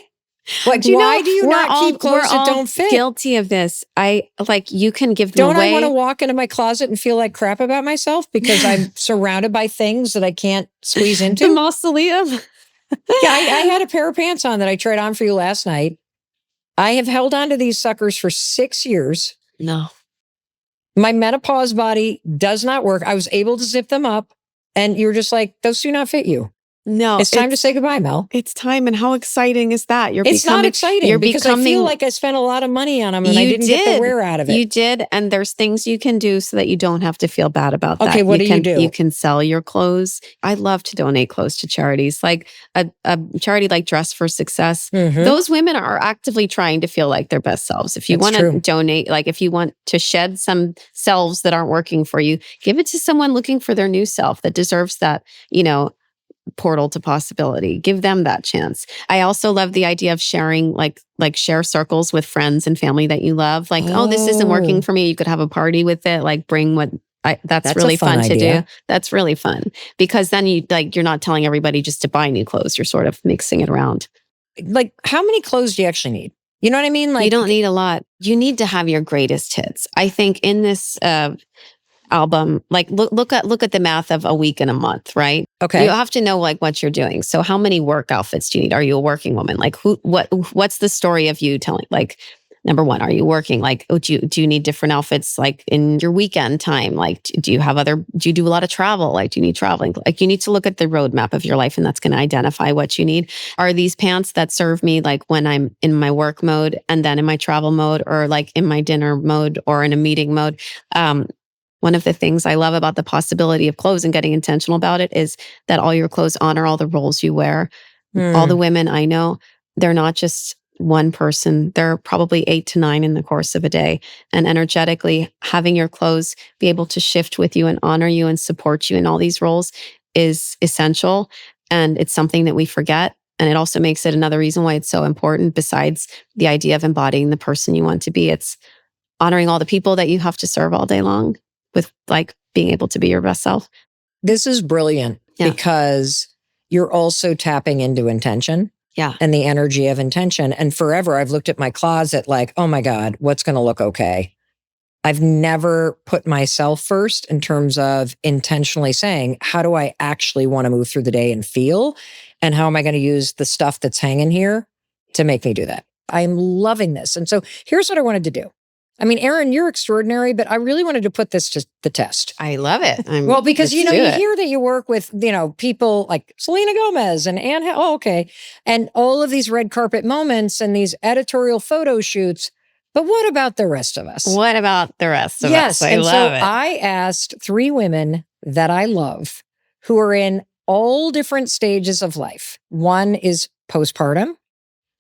Why do you not keep clothes that don't fit? Guilty of this. You can give them away. Don't I want to walk into my closet and feel like crap about myself because I'm surrounded by things that I can't squeeze into? The mausoleum. Yeah, I had a pair of pants on that I tried on for you last night. I have held on to these suckers for 6 years. No. My menopause body does not work. I was able to zip them up, and you're just like, those do not fit you. No. It's time to say goodbye, Mel. It's time. And how exciting is that? It's not exciting because I feel like I spent a lot of money on them and I didn't get the wear out of it. You did. And there's things you can do so that you don't have to feel bad about that. Okay, what do you do? You can sell your clothes. I love to donate clothes to charities, like a charity like Dress for Success. Mm-hmm. Those women are actively trying to feel like their best selves. If you want to donate, like if you want to shed some selves that aren't working for you, give it to someone looking for their new self that deserves that, portal to possibility. Give them that chance. I also love the idea of sharing, like share circles with friends and family that you love. Like, oh, this isn't working for me. You could have a party with it. Like, bring what. That's really fun to do. That's really fun because then you're not telling everybody just to buy new clothes. You're sort of mixing it around. Like, how many clothes do you actually need? You know what I mean? Like, you don't need a lot. You need to have your greatest hits. I think in this album, like look at the math of a week and a month, right? Okay. You have to know like what you're doing. So how many work outfits do you need? Are you a working woman? Like what's the story of you telling? Like, number one, are you working? Like, do you need different outfits like in your weekend time? Like, do you do a lot of travel? Like, do you need traveling? Like, you need to look at the roadmap of your life and that's going to identify what you need. Are these pants that serve me like when I'm in my work mode and then in my travel mode, or like in my dinner mode or in a meeting mode? One of the things I love about the possibility of clothes and getting intentional about it is that all your clothes honor all the roles you wear. All the women I know, they're not just one person. There are probably 8 to 9 in the course of a day. And energetically, having your clothes be able to shift with you and honor you and support you in all these roles is essential. And it's something that we forget. And it also makes it another reason why it's so important, besides the idea of embodying the person you want to be. It's honoring all the people that you have to serve all day long with like being able to be your best self. This is brilliant because you're also tapping into intention. Yeah. And the energy of intention. And forever, I've looked at my closet like, oh my God, what's going to look okay? I've never put myself first in terms of intentionally saying, how do I actually want to move through the day and feel? And how am I going to use the stuff that's hanging here to make me do that? I'm loving this. And so here's what I wanted to do. I mean, Erin, you're extraordinary, but I really wanted to put this to the test. I love it. Because, you hear that you work with, people like Selena Gomez and Anne. Oh, okay. And all of these red carpet moments and these editorial photo shoots. But what about the rest of us? What about the rest of us? Yes. I love it. I asked 3 women that I love who are in all different stages of life. One is postpartum.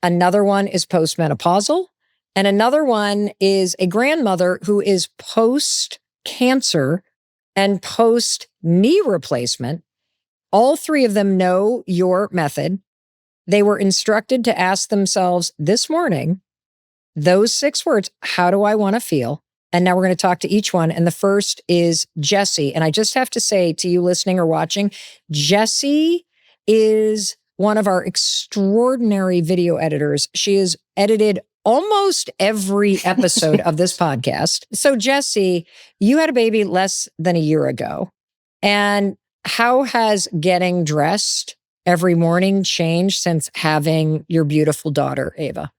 Another one is postmenopausal. And another one is a grandmother who is post-cancer and post-knee replacement. All 3 of them know your method. They were instructed to ask themselves this morning, those 6 words, how do I want to feel? And now we're going to talk to each one. And the first is Jessie. And I just have to say to you listening or watching, Jessie is one of our extraordinary video editors. She has edited almost every episode of this podcast. So Jessie, you had a baby less than a year ago. And how has getting dressed every morning changed since having your beautiful daughter, Ava?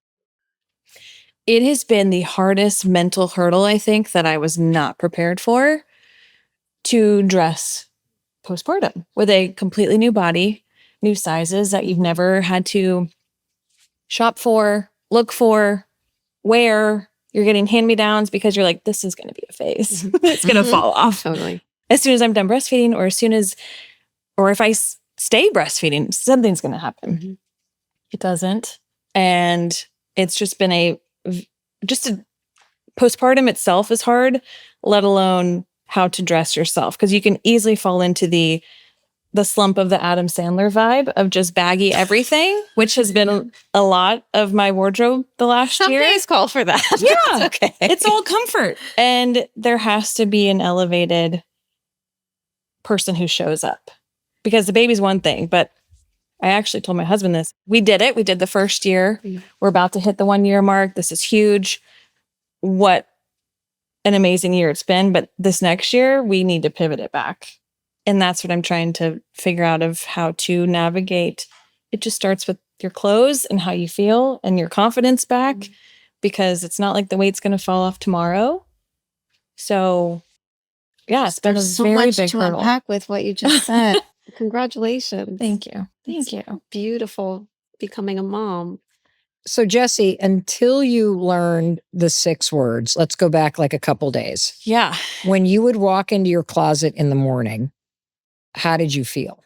It has been the hardest mental hurdle, I think, that I was not prepared for, to dress postpartum with a completely new body, new sizes that you've never had to shop for, look for, wear. You're getting hand-me-downs because you're like, this is going to be a phase. It's going to fall off. Totally. As soon as I'm done breastfeeding, or if I stay breastfeeding, something's going to happen. It doesn't. And it's just been postpartum itself is hard, let alone how to dress yourself. Because you can easily fall into the slump of the Adam Sandler vibe of just baggy everything, which has been a lot of my wardrobe the last Some year. days call for that. Yeah. Okay. It's all comfort. And there has to be an elevated person who shows up. Because the baby's one thing, but I actually told my husband this. We did it. We did the first year. We're about to hit the 1 year mark. This is huge. What an amazing year it's been. But this next year, we need to pivot it back. And that's what I'm trying to figure out of how to navigate. It just starts with your clothes and how you feel and your confidence back, because it's not like the weight's going to fall off tomorrow. So yeah, it's been a so very much big to hurdle. unpack with what you just said. Congratulations. Thank you. Thank you. Beautiful becoming a mom. So Jessie, until you learned the 6 words, let's go back like a couple days. Yeah. When you would walk into your closet in the morning, how did you feel?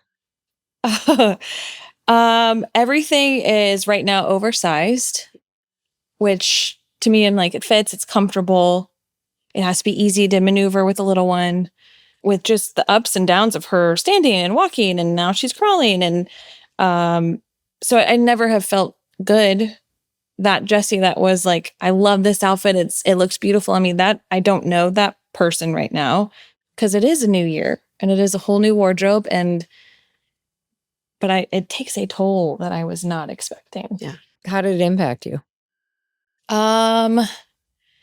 Everything is right now oversized, which to me, I'm like, it fits, it's comfortable. It has to be easy to maneuver with a little one, with just the ups and downs of her standing and walking, and now she's crawling. And so I never have felt good, that Jessie that was like, I love this outfit. It looks beautiful. I mean, that I don't know that person right now, because it is a new year and it is a whole new wardrobe. But it takes a toll that I was not expecting. Yeah. How did it impact you?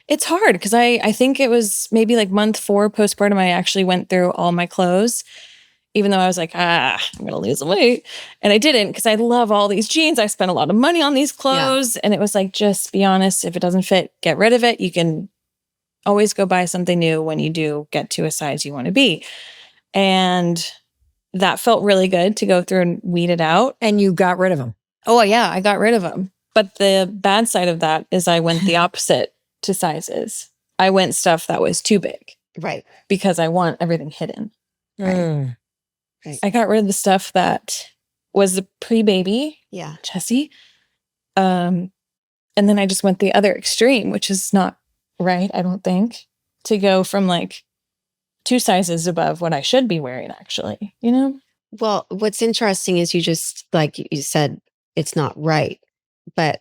It's hard because I think it was maybe like month 4 postpartum. I actually went through all my clothes, even though I was like, I'm going to lose some weight. And I didn't, because I love all these jeans. I spent a lot of money on these clothes. And it was like, just be honest. If it doesn't fit, get rid of it. You can always go buy something new when you do get to a size you want to be. And that felt really good to go through and weed it out. And you got rid of them. Oh, yeah, I got rid of them. But the bad side of that is I went the opposite to sizes. I went stuff that was too big. Right. Because I want everything hidden. Right. Right. I got rid of the stuff that was the pre-baby, Yeah. Jessie. And then I just went the other extreme, which is not right, I don't think, to go from like 2 sizes above what I should be wearing, actually, you know? Well, what's interesting is you just, like you said, it's not right. But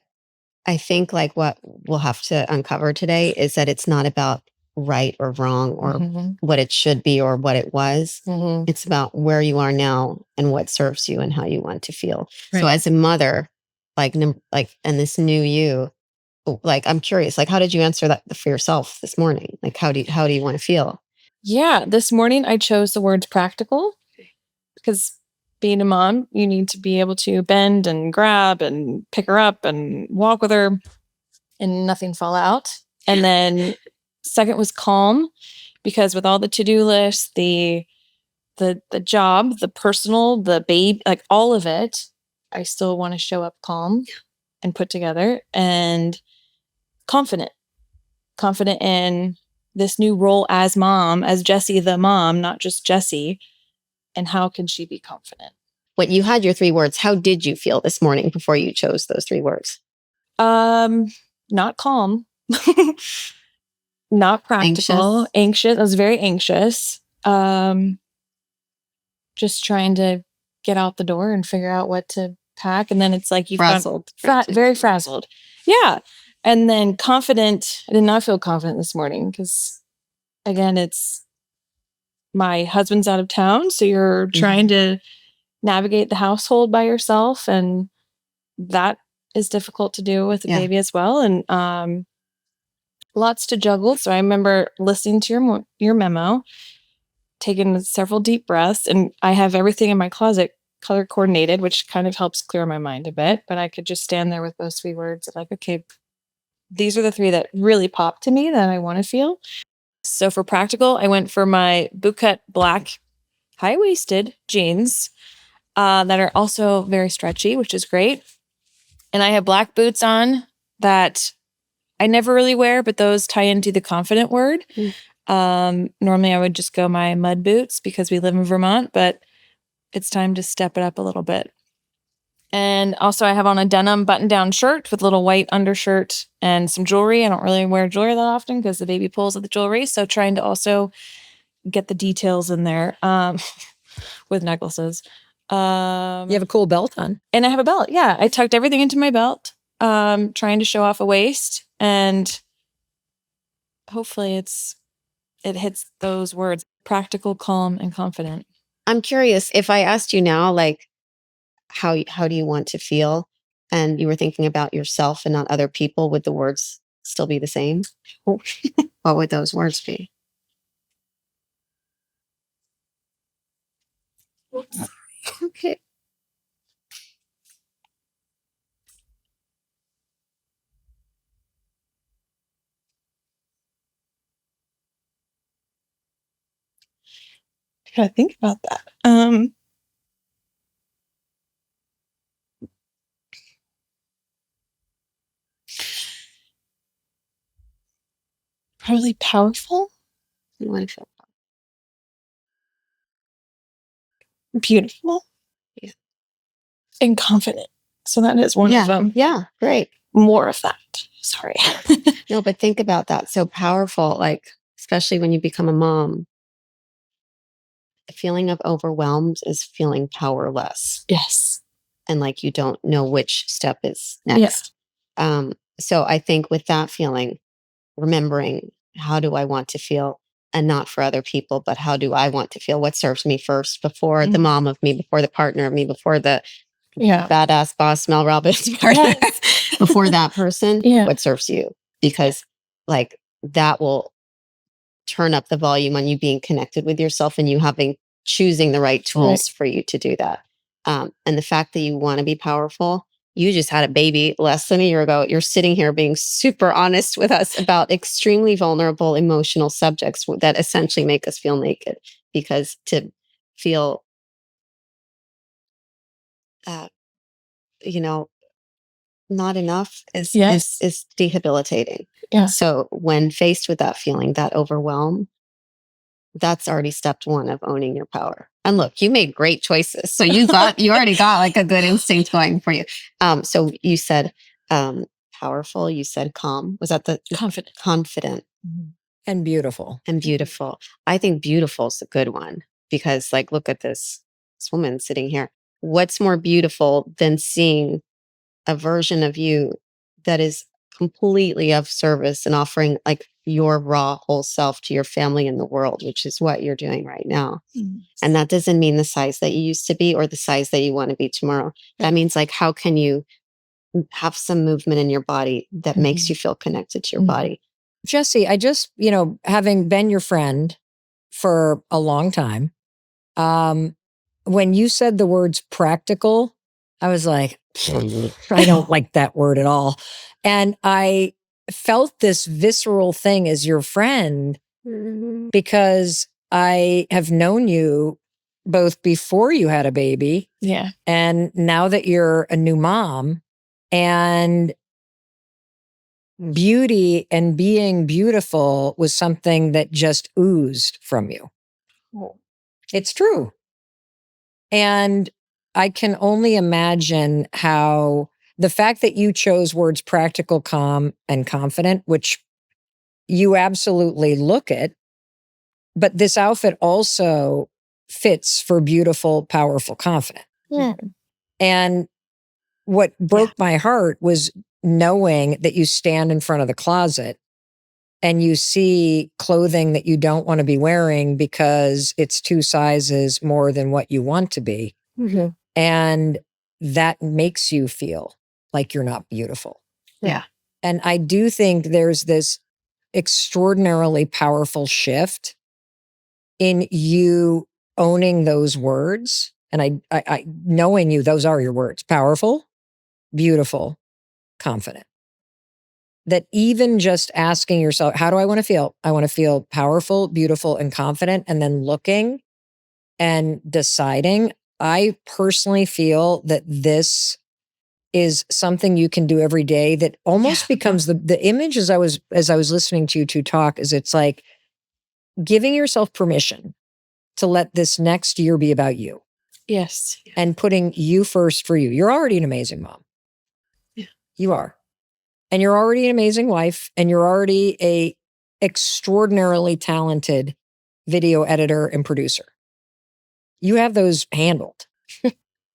I think like what we'll have to uncover today is that it's not about right or wrong or what it should be or what it was. It's about where you are now and what serves you and how you want to feel. Right. So as a mother, and this new you, like, I'm curious, like, how did you answer that for yourself this morning? Like, how do you want to feel? Yeah, this morning I chose the words practical, because being a mom, you need to be able to bend and grab and pick her up and walk with her and nothing fall out. And then second was calm, because with all the to-do lists, the job, the personal, the babe, like all of it, I still want to show up calm and put together, and confident in this new role as mom, as Jessie the mom, not just Jessie. And how can she be confident? When you had your 3 words, how did you feel this morning before you chose those 3 words? Not calm, not practical, anxious. I was very anxious. Just trying to get out the door and figure out what to pack. And then it's like, Frazzled. Very frazzled. Yeah. And then confident. I did not feel confident this morning because, again, it's my husband's out of town. So you're trying to navigate the household by yourself. And that is difficult to do with a baby as well. And lots to juggle. So I remember listening to your memo, taking several deep breaths, and I have everything in my closet color coordinated, which kind of helps clear my mind a bit. But I could just stand there with those 3 words of like, okay, these are the 3 that really pop to me that I want to feel. So for practical, I went for my bootcut black high-waisted jeans that are also very stretchy, which is great. And I have black boots on that I never really wear, but those tie into the confident word. Normally I would just go my mud boots because we live in Vermont, but it's time to step it up a little bit. And also I have on a denim button-down shirt with a little white undershirt and some jewelry. I don't really wear jewelry that often because the baby pulls at the jewelry. So trying to also get the details in there with necklaces. You have a cool belt on. And I have a belt. Yeah. I tucked everything into my belt, trying to show off a waist. And hopefully it hits those words: practical, calm, and confident. I'm curious, if I asked you now, like, how do you want to feel? And you were thinking about yourself and not other people, would the words still be the same? What would those words be? Okay. I gotta think about that. Probably powerful, You want to feel beautiful, Yeah. and confident. So that is one of them. Yeah, great. More of that. Sorry. No, but think about that. So powerful, like, especially when you become a mom, a feeling of overwhelmed is feeling powerless. Yes. And like you don't know which step is next. So I think with that feeling, remembering how do I want to feel, and not for other people, but how do I want to feel? What serves me first, before the mom of me, before the partner of me, before the badass boss Mel Robbins partner, before that person, what serves you? Because like that will turn up the volume on you being connected with yourself and you choosing the right tools for you to do that. And the fact that you want to be powerful, you just had a baby less than a year ago. You're sitting here being super honest with us about extremely vulnerable emotional subjects that essentially make us feel naked, because to feel, not enough is debilitating. Yeah. So when faced with that feeling, that overwhelm, that's already step 1 of owning your power. And look, you made great choices. So you already got like a good instinct going for you. So you said powerful, you said calm. Was that the confident And beautiful. and beautiful? I think beautiful is a good one, because like, look at this woman sitting here. What's more beautiful than seeing a version of you that is completely of service and offering like your raw whole self to your family and the world, which is what you're doing right now. And that doesn't mean the size that you used to be or the size that you want to be tomorrow. That means like, how can you have some movement in your body that makes you feel connected to your body? Jesse, I just, having been your friend for a long time, when you said the words practical, I was like, I don't like that word at all. And I felt this visceral thing as your friend because I have known you both before you had a baby. Yeah. And now that you're a new mom, and beauty and being beautiful was something that just oozed from you. It's true. And I can only imagine how the fact that you chose words practical, calm, and confident, which you absolutely look it, but this outfit also fits for beautiful, powerful, confident. Yeah. And what broke my heart was knowing that you stand in front of the closet and you see clothing that you don't want to be wearing because it's 2 sizes more than what you want to be. And that makes you feel like you're not beautiful. Yeah. And I do think there's this extraordinarily powerful shift in you owning those words And I knowing you, those are your words: powerful, beautiful, confident. That even just asking yourself, how do I want to feel? I want to feel powerful, beautiful, and confident. And then looking and deciding. I personally feel that this is something you can do every day that almost becomes the image as I was listening to you two talk, is it's like giving yourself permission to let this next year be about you. Yes. And putting you first for you. You're already an amazing mom. Yeah. You are. And you're already an amazing wife, and you're already a extraordinarily talented video editor and producer. You have those handled.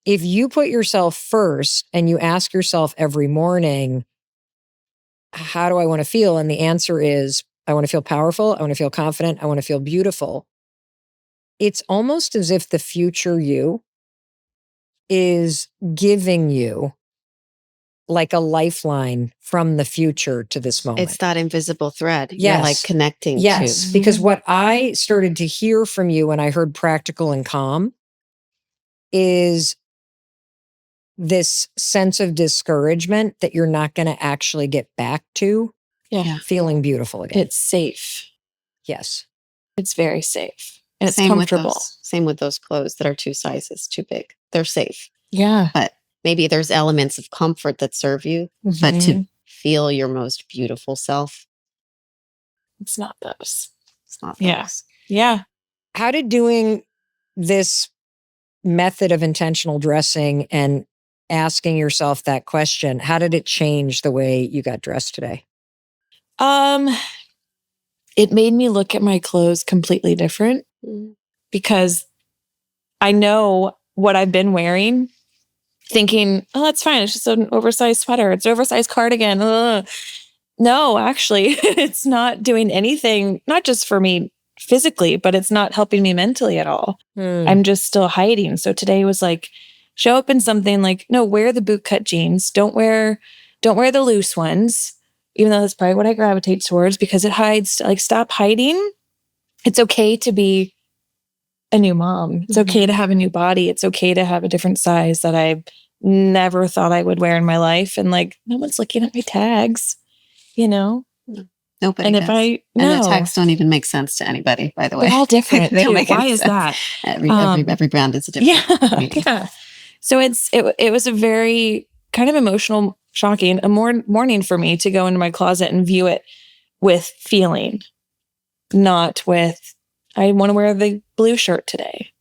If you put yourself first and you ask yourself every morning, how do I want to feel? And the answer is, I want to feel powerful. I want to feel confident. I want to feel beautiful. It's almost as if the future you is giving you like a lifeline from the future to this moment. It's that invisible thread. Yes. You're like connecting Yes, to. because what I started to hear from you when I heard practical and calm is this sense of discouragement that you're not going to actually get back to feeling beautiful again. It's safe. Yes. It's very safe. And it's Same comfortable. Same with those clothes that are 2 sizes too big. They're safe. Yeah. But maybe there's elements of comfort that serve you, but to feel your most beautiful self, it's not those. It's not those. Yeah. Yeah. How did doing this method of intentional dressing and asking yourself that question, how did it change the way you got dressed today? It made me look at my clothes completely different because I know what I've been wearing, thinking, oh, that's fine. It's just an oversized sweater. It's an oversized cardigan. No, actually, it's not doing anything, not just for me physically, but it's not helping me mentally at all. I'm just still hiding. So today was like, show up in something like, no, wear the bootcut jeans. Don't wear the loose ones, even though that's probably what I gravitate towards because it hides. Like, stop hiding. It's okay to be a new mom. It's okay to have a new body. It's okay to have a different size that I never thought I would wear in my life. And like, no one's looking at my tags, you know? Nobody And does. if I And the tags don't even make sense to anybody, by the way. They're all different. They don't too. make Why any is sense. that? Every brand is a different meaning. Yeah. So it was a very kind of emotional, shocking, morning for me to go into my closet and view it with feeling, not with, I want to wear the blue shirt today.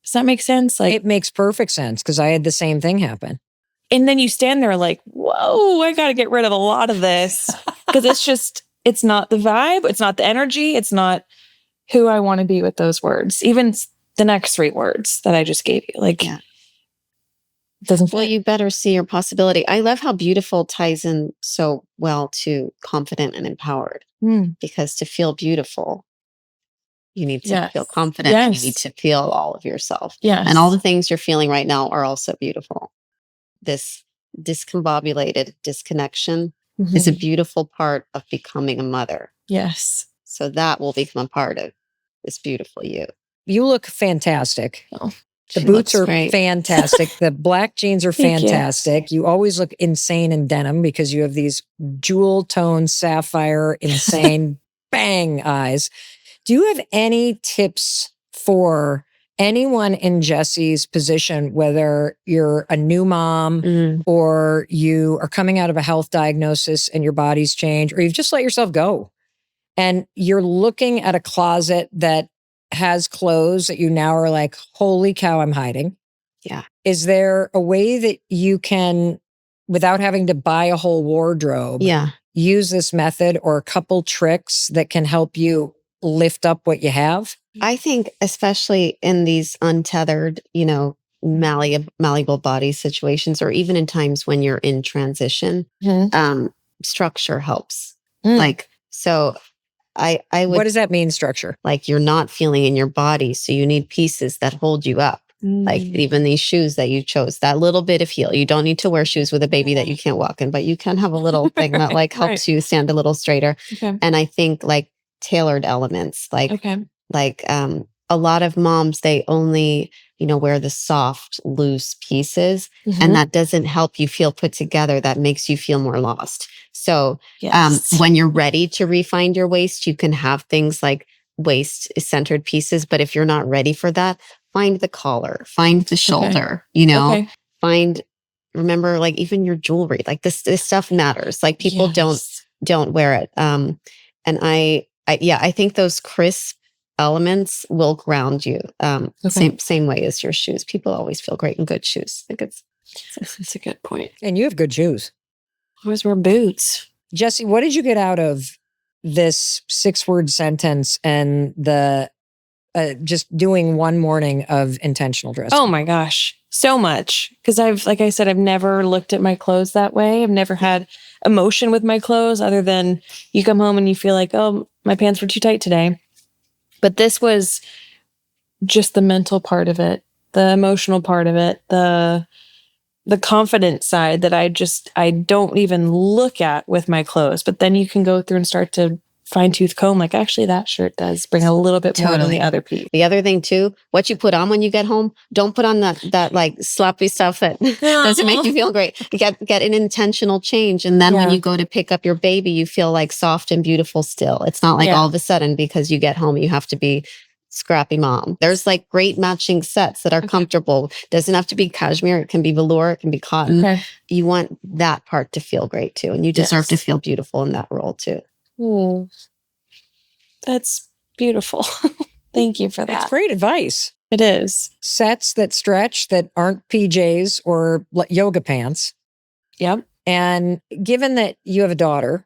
Does that make sense? Like, it makes perfect sense because I had the same thing happen. And then you stand there like, whoa, I got to get rid of a lot of this because it's not the vibe. It's not the energy. It's not who I want to be with those words. Even the next 3 words that I just gave you. Like, it doesn't fit. Well, you better see your possibility. I love how beautiful ties in so well to confident and empowered because to feel beautiful, you need to feel confident and you need to feel all of yourself. Yes. And all the things you're feeling right now are also beautiful. This discombobulated disconnection is a beautiful part of becoming a mother. Yes. So that will become a part of this beautiful you. You look fantastic. Oh, the boots are fantastic. The black jeans are fantastic. You always look insane in denim because you have these jewel tone sapphire insane bang eyes. Do you have any tips for anyone in Jesse's position, whether you're a new mom or you are coming out of a health diagnosis and your body's changed, or you've just let yourself go and you're looking at a closet that has clothes that you now are like, holy cow, I'm hiding. Yeah. Is there a way that you can, without having to buy a whole wardrobe, use this method or a couple tricks that can help you lift up what you have? I think especially in these untethered, malleable body situations, or even in times when you're in transition, structure helps. Like, so I would. What does that mean, structure? Like, you're not feeling in your body, so you need pieces that hold you up. Like even these shoes that you chose, that little bit of heel. You don't need to wear shoes with a baby that you can't walk in, but you can have a little thing that like helps you stand a little straighter. And I think like tailored elements, like a lot of moms, they only, wear the soft, loose pieces, and that doesn't help you feel put together. That makes you feel more lost. So Yes. when you're ready to refine your waist, you can have things like waist-centered pieces. But if you're not ready for that, find the collar, find the shoulder, Okay. remember, like even your jewelry, like this stuff matters. Like people don't wear it. And I think those crisp elements will ground you. Same way as your shoes. People always feel great in good shoes. I think That's a good point. And you have good shoes. I always wear boots. Jesse, what did you get out of this 6-word sentence and the just doing one morning of intentional dressing? Oh my gosh, so much. Because like I said, I've never looked at my clothes that way. I've never had emotion with my clothes other than you come home and you feel like, oh, my pants were too tight today. But this was just the mental part of it, the emotional part of it, the confident side that I don't even look at with my clothes. But then you can go through and start to fine tooth comb, like actually that shirt does bring a little bit more than the other piece. The other thing too, what you put on when you get home, don't put on that like sloppy stuff that doesn't make you feel great. You get an intentional change. And then when you go to pick up your baby, you feel like soft and beautiful still. It's not like all of a sudden because you get home, you have to be scrappy mom. There's like great matching sets that are comfortable. Doesn't have to be cashmere. It can be velour. It can be cotton. Okay. You want that part to feel great too. And you deserve to feel beautiful in that role too. Ooh, that's beautiful. Thank you for that. That's great advice. It is. Sets that stretch that aren't PJs or yoga pants. Yep. And given that you have a daughter,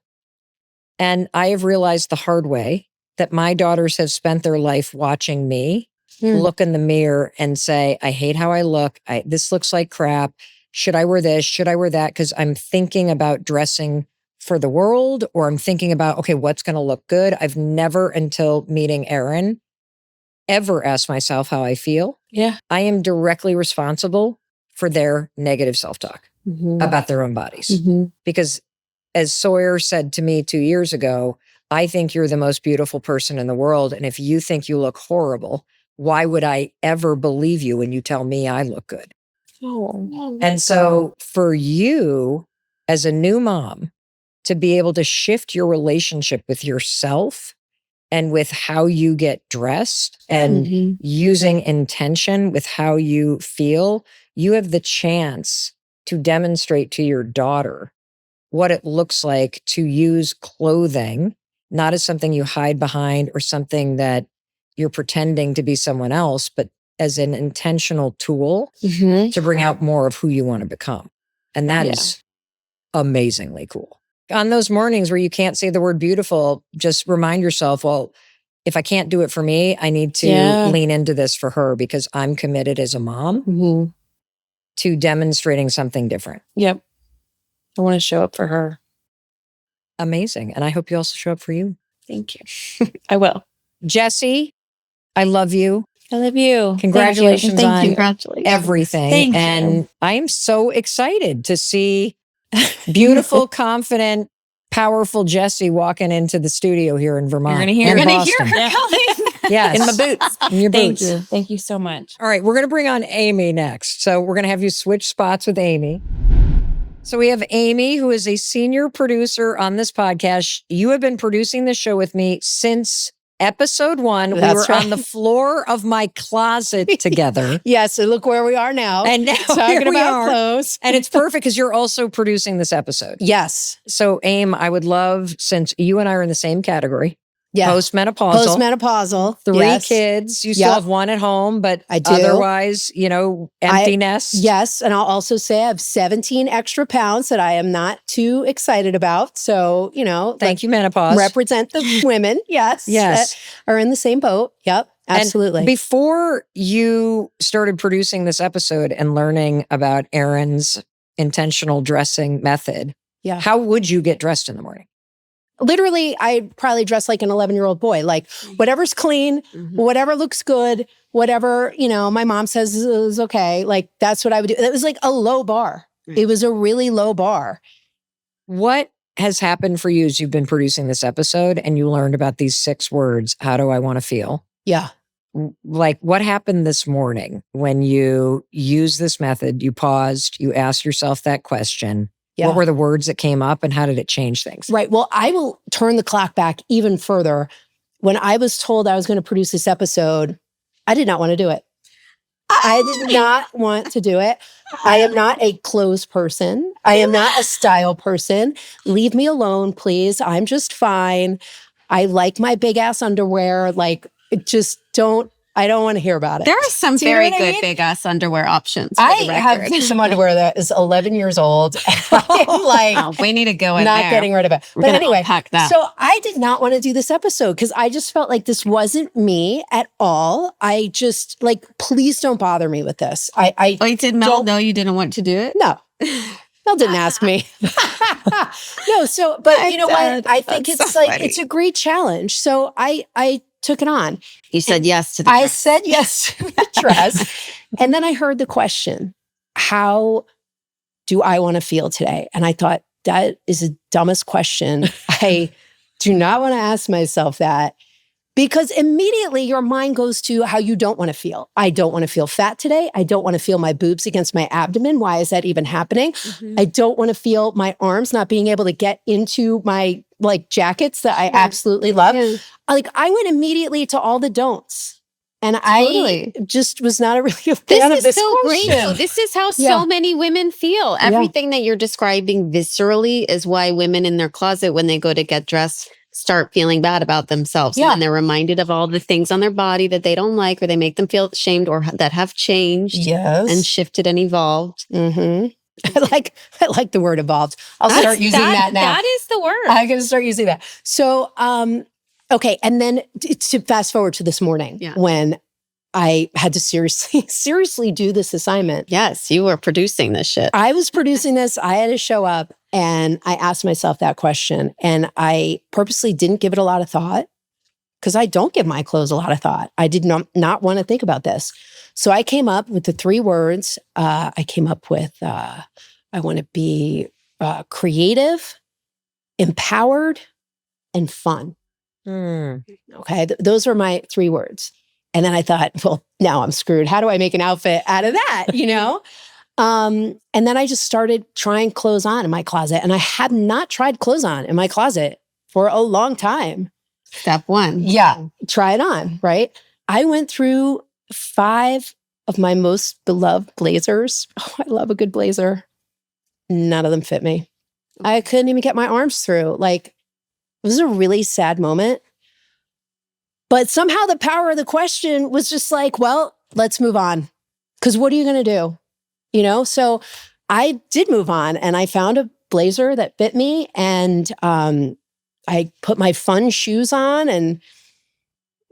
and I have realized the hard way that my daughters have spent their life watching me look in the mirror and say, I hate how I look. This looks like crap. Should I wear this? Should I wear that? Because I'm thinking about dressing for the world, or I'm thinking about, okay, what's going to look good? I've never, until meeting Erin, ever asked myself how I feel. Yeah. I am directly responsible for their negative self-talk about their own bodies. Because as Sawyer said to me 2 years ago, I think you're the most beautiful person in the world. And if you think you look horrible, why would I ever believe you when you tell me I look good? Oh. And so for you as a new mom, to be able to shift your relationship with yourself and with how you get dressed and using intention with how you feel, you have the chance to demonstrate to your daughter what it looks like to use clothing, not as something you hide behind or something that you're pretending to be someone else, but as an intentional tool to bring out more of who you want to become. And that is amazingly cool. On those mornings where you can't say the word beautiful, just remind yourself, well, if I can't do it for me, I need to lean into this for her because I'm committed as a mom to demonstrating something different. Yep. I want to show up for her. Amazing. And I hope you also show up for you. Thank you. I will. Jesse, I love you. I love you. Congratulations on Congratulations. everything. Thank you. And I am so excited to see beautiful, confident, powerful Jesse walking into the studio here in Vermont. You're going to hear Boston. her coming. Yes. In my boots. In your Thank boots. you. Thank you so much. All right. We're going to bring on Amy next. So we're going to have you switch spots with Amy. So we have Amy, who is a senior producer on this podcast. You have been producing this show with me since episode 1. That's we were right. on the floor of my closet together. Yes, and look where we are now. And now talking here we about are. clothes. And it's perfect because you're also producing this episode. Yes. So, Aim, I would love, since you and I are in the same category, Yeah. postmenopausal, Postmenopausal. 3 yes. kids. You still Yep. have one at home, but I do. otherwise, empty nest. Yes. And I'll also say I have 17 extra pounds that I am not too excited about. So, Thank you, menopause. represent the women. Yes. Yes. That are in the same boat. Yep. Absolutely. And before you started producing this episode and learning about Erin's intentional dressing method, Yeah. how would you get dressed in the morning? Literally, I probably dress like an 11-year-old boy, like whatever's clean, whatever looks good, whatever, my mom says is okay. Like that's what I would do. It was like a low bar. It was a really low bar. What has happened for you as you've been producing this episode and you learned about these 6 words? How do I want to feel? Yeah. like what happened this morning when you used this method? You paused, you asked yourself that question. Yeah. What were the words that came up and how did it change things? Right. Well, I will turn the clock back even further. When I was told I was going to produce this episode, I did not want to do it. I did not want to do it. I am not a clothes person. I am not a style person. Leave me alone, please. I'm just fine. I like my big ass underwear. Like, I don't want to hear about it. There are some Do you know very what I good mean? big ass underwear options. I have some underwear that is 11 years old. I'm like, Oh, we need to go in not there. getting rid of it. We're But gonna anyway, unpack that. so I did not want to do this episode because I just felt like this wasn't me at all. I just like, please don't bother me with this. Wait, did Mel don't- know you didn't want to do it? No. Mel didn't ask me. No, but you know what? I think That's it's so like, funny. it's a great challenge. So I took it on. You said yes to the I dress. said yes to the dress. And then I heard the question, how do I want to feel today? And I thought, that is the dumbest question. I do not want to ask myself that. Because immediately your mind goes to how you don't want to feel. I don't want to feel fat today. I don't want to feel my boobs against my abdomen. Why is that even happening? I don't want to feel my arms not being able to get into my like jackets that I absolutely love. Yeah. Like I went immediately to all the don'ts. And Totally. I just was not a really a fan of This this is so great. question. though. This is how Yeah. so many women feel. Everything that you're describing viscerally is why women in their closet, when they go to get dressed, start feeling bad about themselves. Yeah. And they're reminded of all the things on their body that they don't like or they make them feel ashamed or that have changed Yes. and shifted and evolved. I like the word evolved. I'll start using that now. That is the word. I'm going to start using that. So, okay. And then to fast forward to this morning when I had to seriously do this assignment. Yes, you were producing this shit. I was producing this. I had to show up and I asked myself that question and I purposely didn't give it a lot of thought because I don't give my clothes a lot of thought. I did not want to think about this. So I came up with the 3 words. I came up with, I want to be creative, empowered, and fun. Okay. Those are my 3 words. And then I thought, well, now I'm screwed. How do I make an outfit out of that? You know? And then I just started trying clothes on in my closet. And I had not tried clothes on in my closet for a long time. Step 1. Yeah. Try it on, right? I went through 5 of my most beloved blazers. Oh, I love a good blazer. None of them fit me. I couldn't even get my arms through. Like, it was a really sad moment. But somehow the power of the question was just like, well, let's move on. Because what are you going to do? You know? So I did move on and I found a blazer that fit me and I put my fun shoes on and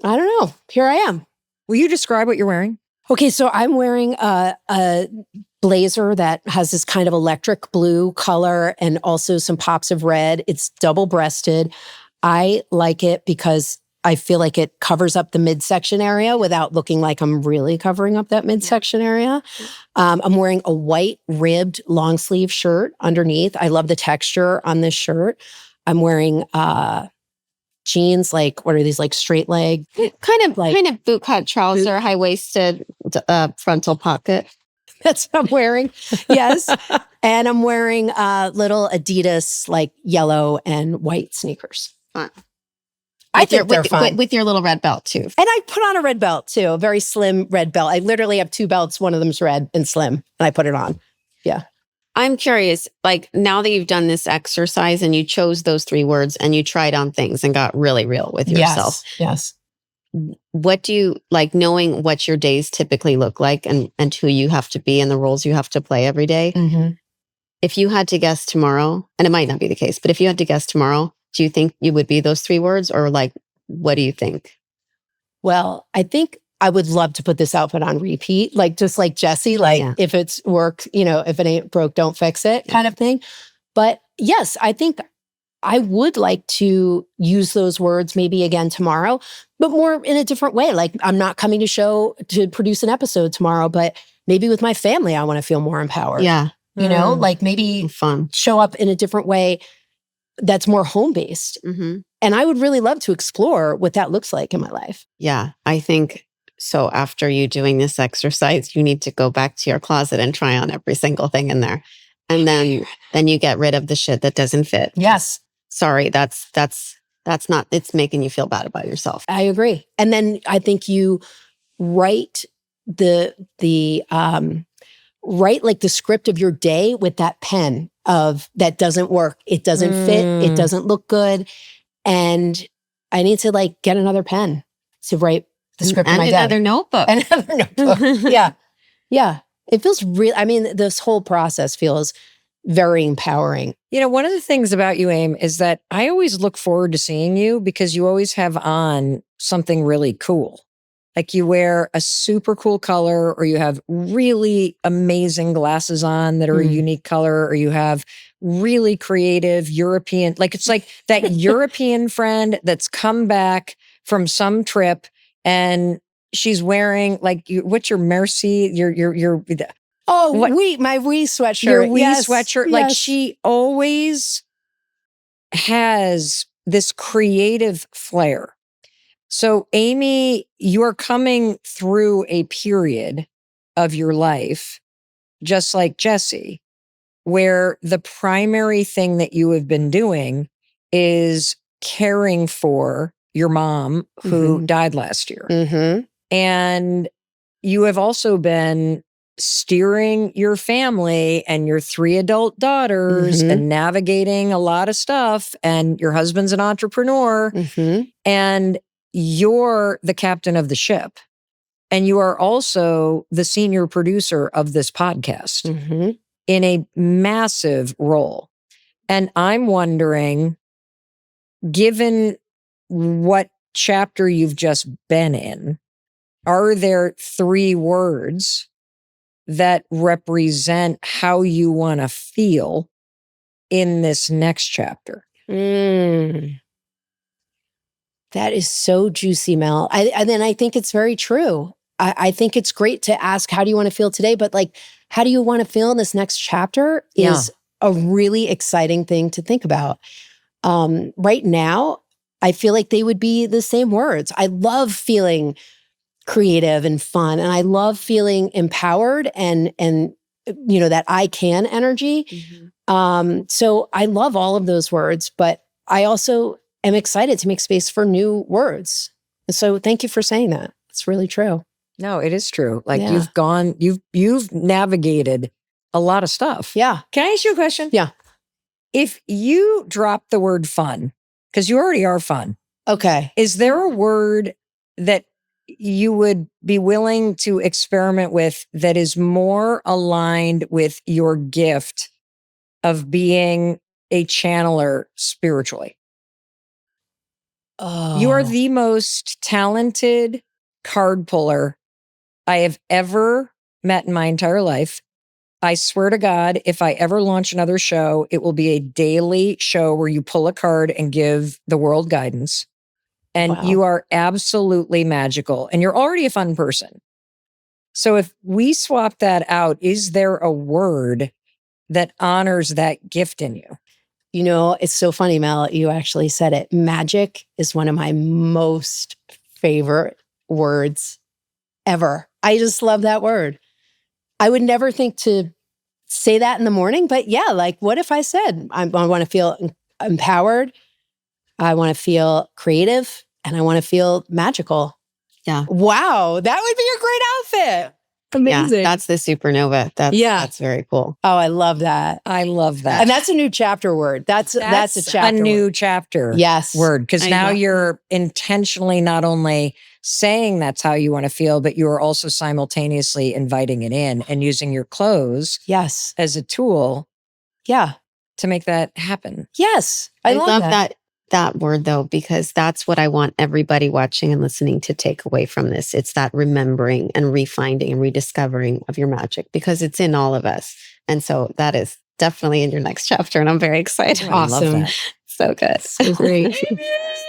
I don't know, here I am. Will you describe what you're wearing? Okay, so I'm wearing a blazer that has this kind of electric blue color and also some pops of red. It's double-breasted. I like it because I feel like it covers up the midsection area without looking like I'm really covering up that midsection area. I'm wearing a white ribbed long sleeve shirt underneath. I love the texture on this shirt. I'm wearing jeans, like what are these, like straight leg? Kind of boot cut trouser, high waisted, frontal pocket. That's what I'm wearing. Yes. And I'm wearing little Adidas, like yellow and white sneakers. Fun. I think they're fun. With your little red belt too. And I put on a red belt too, a very slim red belt. I literally have 2 belts. One of them's red and slim, and I put it on. Yeah. I'm curious, like now that you've done this exercise and you chose those 3 words and you tried on things and got really real with yourself. Yes. What do you like knowing what your days typically look like and who you have to be and the roles you have to play every day? Mm-hmm. If you had to guess tomorrow, and it might not be the case, but if you had to guess tomorrow, do you think you would be those 3 words or like, what do you think? Well, I think I would love to put this outfit on repeat, like just like Jessie, like if it's worked, you know, if it ain't broke, don't fix it kind of thing. But yes, I think I would like to use those words maybe again tomorrow, but more in a different way. Like I'm not coming to produce an episode tomorrow, but maybe with my family, I want to feel more empowered. Yeah. You know, like maybe Fun. show up in a different way that's more home-based. Mm-hmm. And I would really love to explore what that looks like in my life. Yeah. I think So after you doing this exercise, you need to go back to your closet and try on every single thing in there. And then you get rid of the shit that doesn't fit. Yes. Sorry, that's not, it's making you feel bad about yourself. I agree. And then I think you write write like the script of your day with that pen of that doesn't work. It doesn't fit. It doesn't look good. And I need to like get another pen to write the script of my day. Another notebook. Another notebook. Yeah. Yeah. It feels real. I mean, this whole process feels very empowering. You know, one of the things about you, Aim, is that I always look forward to seeing you because you always have on something really cool. Like you wear a super cool color, or you have really amazing glasses on that are a unique color, or you have really creative European, like it's like that European friend that's come back from some trip and she's wearing like, what's your Merci, Oh, my Wii sweatshirt. Your Wii Yes, sweatshirt. yes. Like she always has this creative flair. So Amy, you're coming through a period of your life, just like Jesse, where the primary thing that you have been doing is caring for your mom who died last year. Mm-hmm. And you have also been steering your family and your 3 adult daughters and navigating a lot of stuff. And your husband's an entrepreneur and you're the captain of the ship. And you are also the senior producer of this podcast in a massive role. And I'm wondering, given what chapter you've just been in, are there 3 words that represent how you want to feel in this next chapter? That is so juicy, Mel. I think it's very true. I think it's great to ask, how do you want to feel today? But like, how do you want to feel in this next chapter is a really exciting thing to think about. Right now, I feel like they would be the same words. I love feeling creative and fun, and I love feeling empowered and you know, that I can energy. So I love all of those words, but I also am excited to make space for new words. So thank you for saying that. It's really true. No, it is true. Like you've navigated a lot of stuff. Yeah. Can I ask you a question? Yeah. If you drop the word fun, because you already are fun. Okay. Is there a word that you would be willing to experiment with that is more aligned with your gift of being a channeler spiritually? Oh. You are the most talented card puller I have ever met in my entire life. I swear to God, if I ever launch another show, it will be a daily show where you pull a card and give the world guidance. And you are absolutely magical. And you're already a fun person. So if we swap that out, is there a word that honors that gift in you? You know, it's so funny, Mel, you actually said it. Magic is one of my most favorite words ever. I just love that word. I would never think to say that in the morning, but yeah, like what if I said, I want to feel empowered, I want to feel creative, and I want to feel magical. Yeah. Wow, that would be a great outfit. Amazing. Yeah, that's the supernova. That's very cool. Oh, I love that. I love that. And that's a new chapter word. That's a chapter a new word. chapter Yes. word. Because now you're intentionally not only saying that's how you want to feel, but you are also simultaneously inviting it in and using your clothes as a tool to make that happen. Yes. I love that word though, because that's what I want everybody watching and listening to take away from this. It's that remembering and refinding and rediscovering of your magic, because it's in all of us. And so that is definitely in your next chapter. And I'm very excited. Oh, awesome. So good. So great.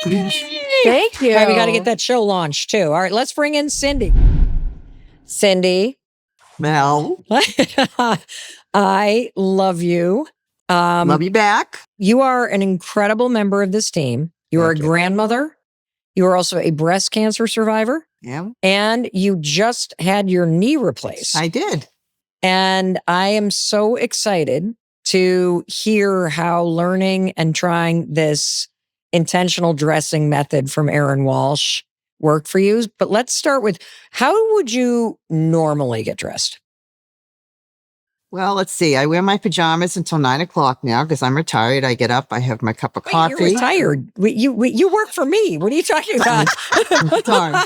Thank you. All right, we got to get that show launched too. All right, let's bring in Cindy. Cindy. Mel. I love you. Love you back. You are an incredible member of this team. You are a grandmother. You are also a breast cancer survivor. Yeah, And you just had your knee replaced. I did. And I am so excited to hear how learning and trying this intentional dressing method from Erin Walsh worked for you. But let's start with, how would you normally get dressed? Well, let's see. I wear my pajamas until 9 o'clock now because I'm retired. I get up, I have my cup of coffee. You're retired. You work for me. What are you talking about? Darn.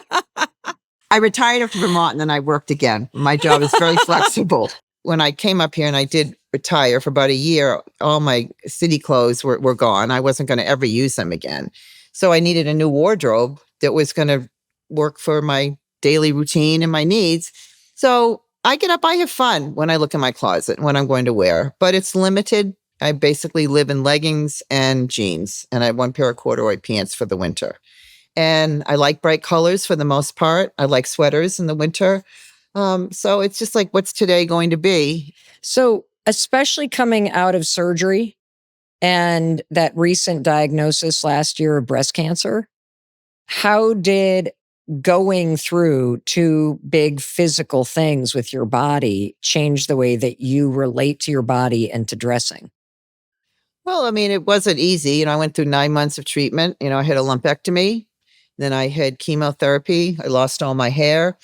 I retired after Vermont and then I worked again. My job is very flexible. When I came up here and I did retire for about a year, all my city clothes were gone. I wasn't going to ever use them again. So I needed a new wardrobe that was going to work for my daily routine and my needs. So I get up, I have fun when I look in my closet, when I'm going to wear, but it's limited. I basically live in leggings and jeans, and I have one pair of corduroy pants for the winter. And I like bright colors for the most part. I like sweaters in the winter. So it's just like, what's today going to be? So, especially coming out of surgery and that recent diagnosis last year of breast cancer, how did going through two big physical things with your body change the way that you relate to your body and to dressing? Well, I mean, it wasn't easy. I went through 9 months of treatment. I had a lumpectomy. Then I had chemotherapy. I lost all my hair.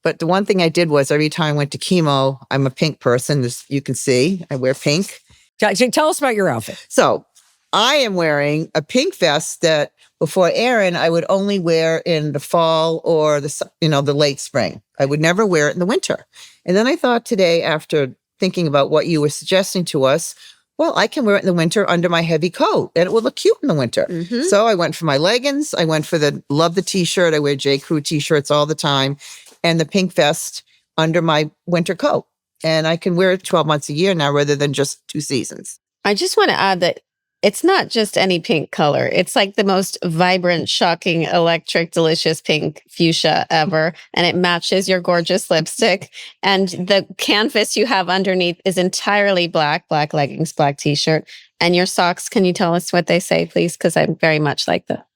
But the one thing I did was every time I went to chemo, I'm a pink person. You can see I wear pink. Tell us about your outfit. So I am wearing a pink vest that before Erin, I would only wear in the fall or the late spring. I would never wear it in the winter. And then I thought today, after thinking about what you were suggesting to us, well, I can wear it in the winter under my heavy coat and it would look cute in the winter. Mm-hmm. So I went for my leggings. I went for love the t-shirt. I wear J. Crew t-shirts all the time, and the pink vest under my winter coat. And I can wear it 12 months a year now rather than just 2 seasons. I just want to add that it's not just any pink color. It's like the most vibrant, shocking, electric, delicious pink fuchsia ever. And it matches your gorgeous lipstick. And the canvas you have underneath is entirely black leggings, black t-shirt. And your socks, can you tell us what they say, please? Because I'm very much like that.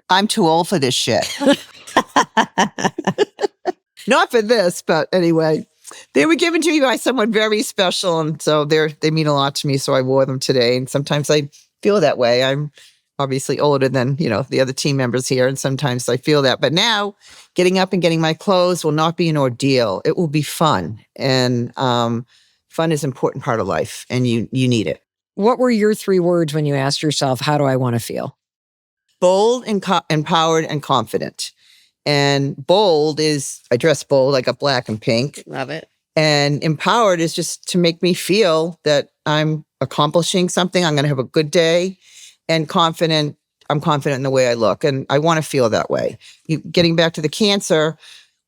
I'm too old for this shit. Not for this, but anyway. They were given to me by someone very special, and so they mean a lot to me, so I wore them today. And sometimes I feel that way. I'm obviously older than, the other team members here, and sometimes I feel that. But now, getting up and getting my clothes will not be an ordeal. It will be fun. And fun is an important part of life, and you need it. What were your 3 words when you asked yourself, how do I want to feel? Bold, and empowered, and confident. And bold is, I dress bold, I got black and pink. Love it. And empowered is just to make me feel that I'm accomplishing something. I'm going to have a good day. And confident, I'm confident in the way I look. And I want to feel that way. Getting back to the cancer,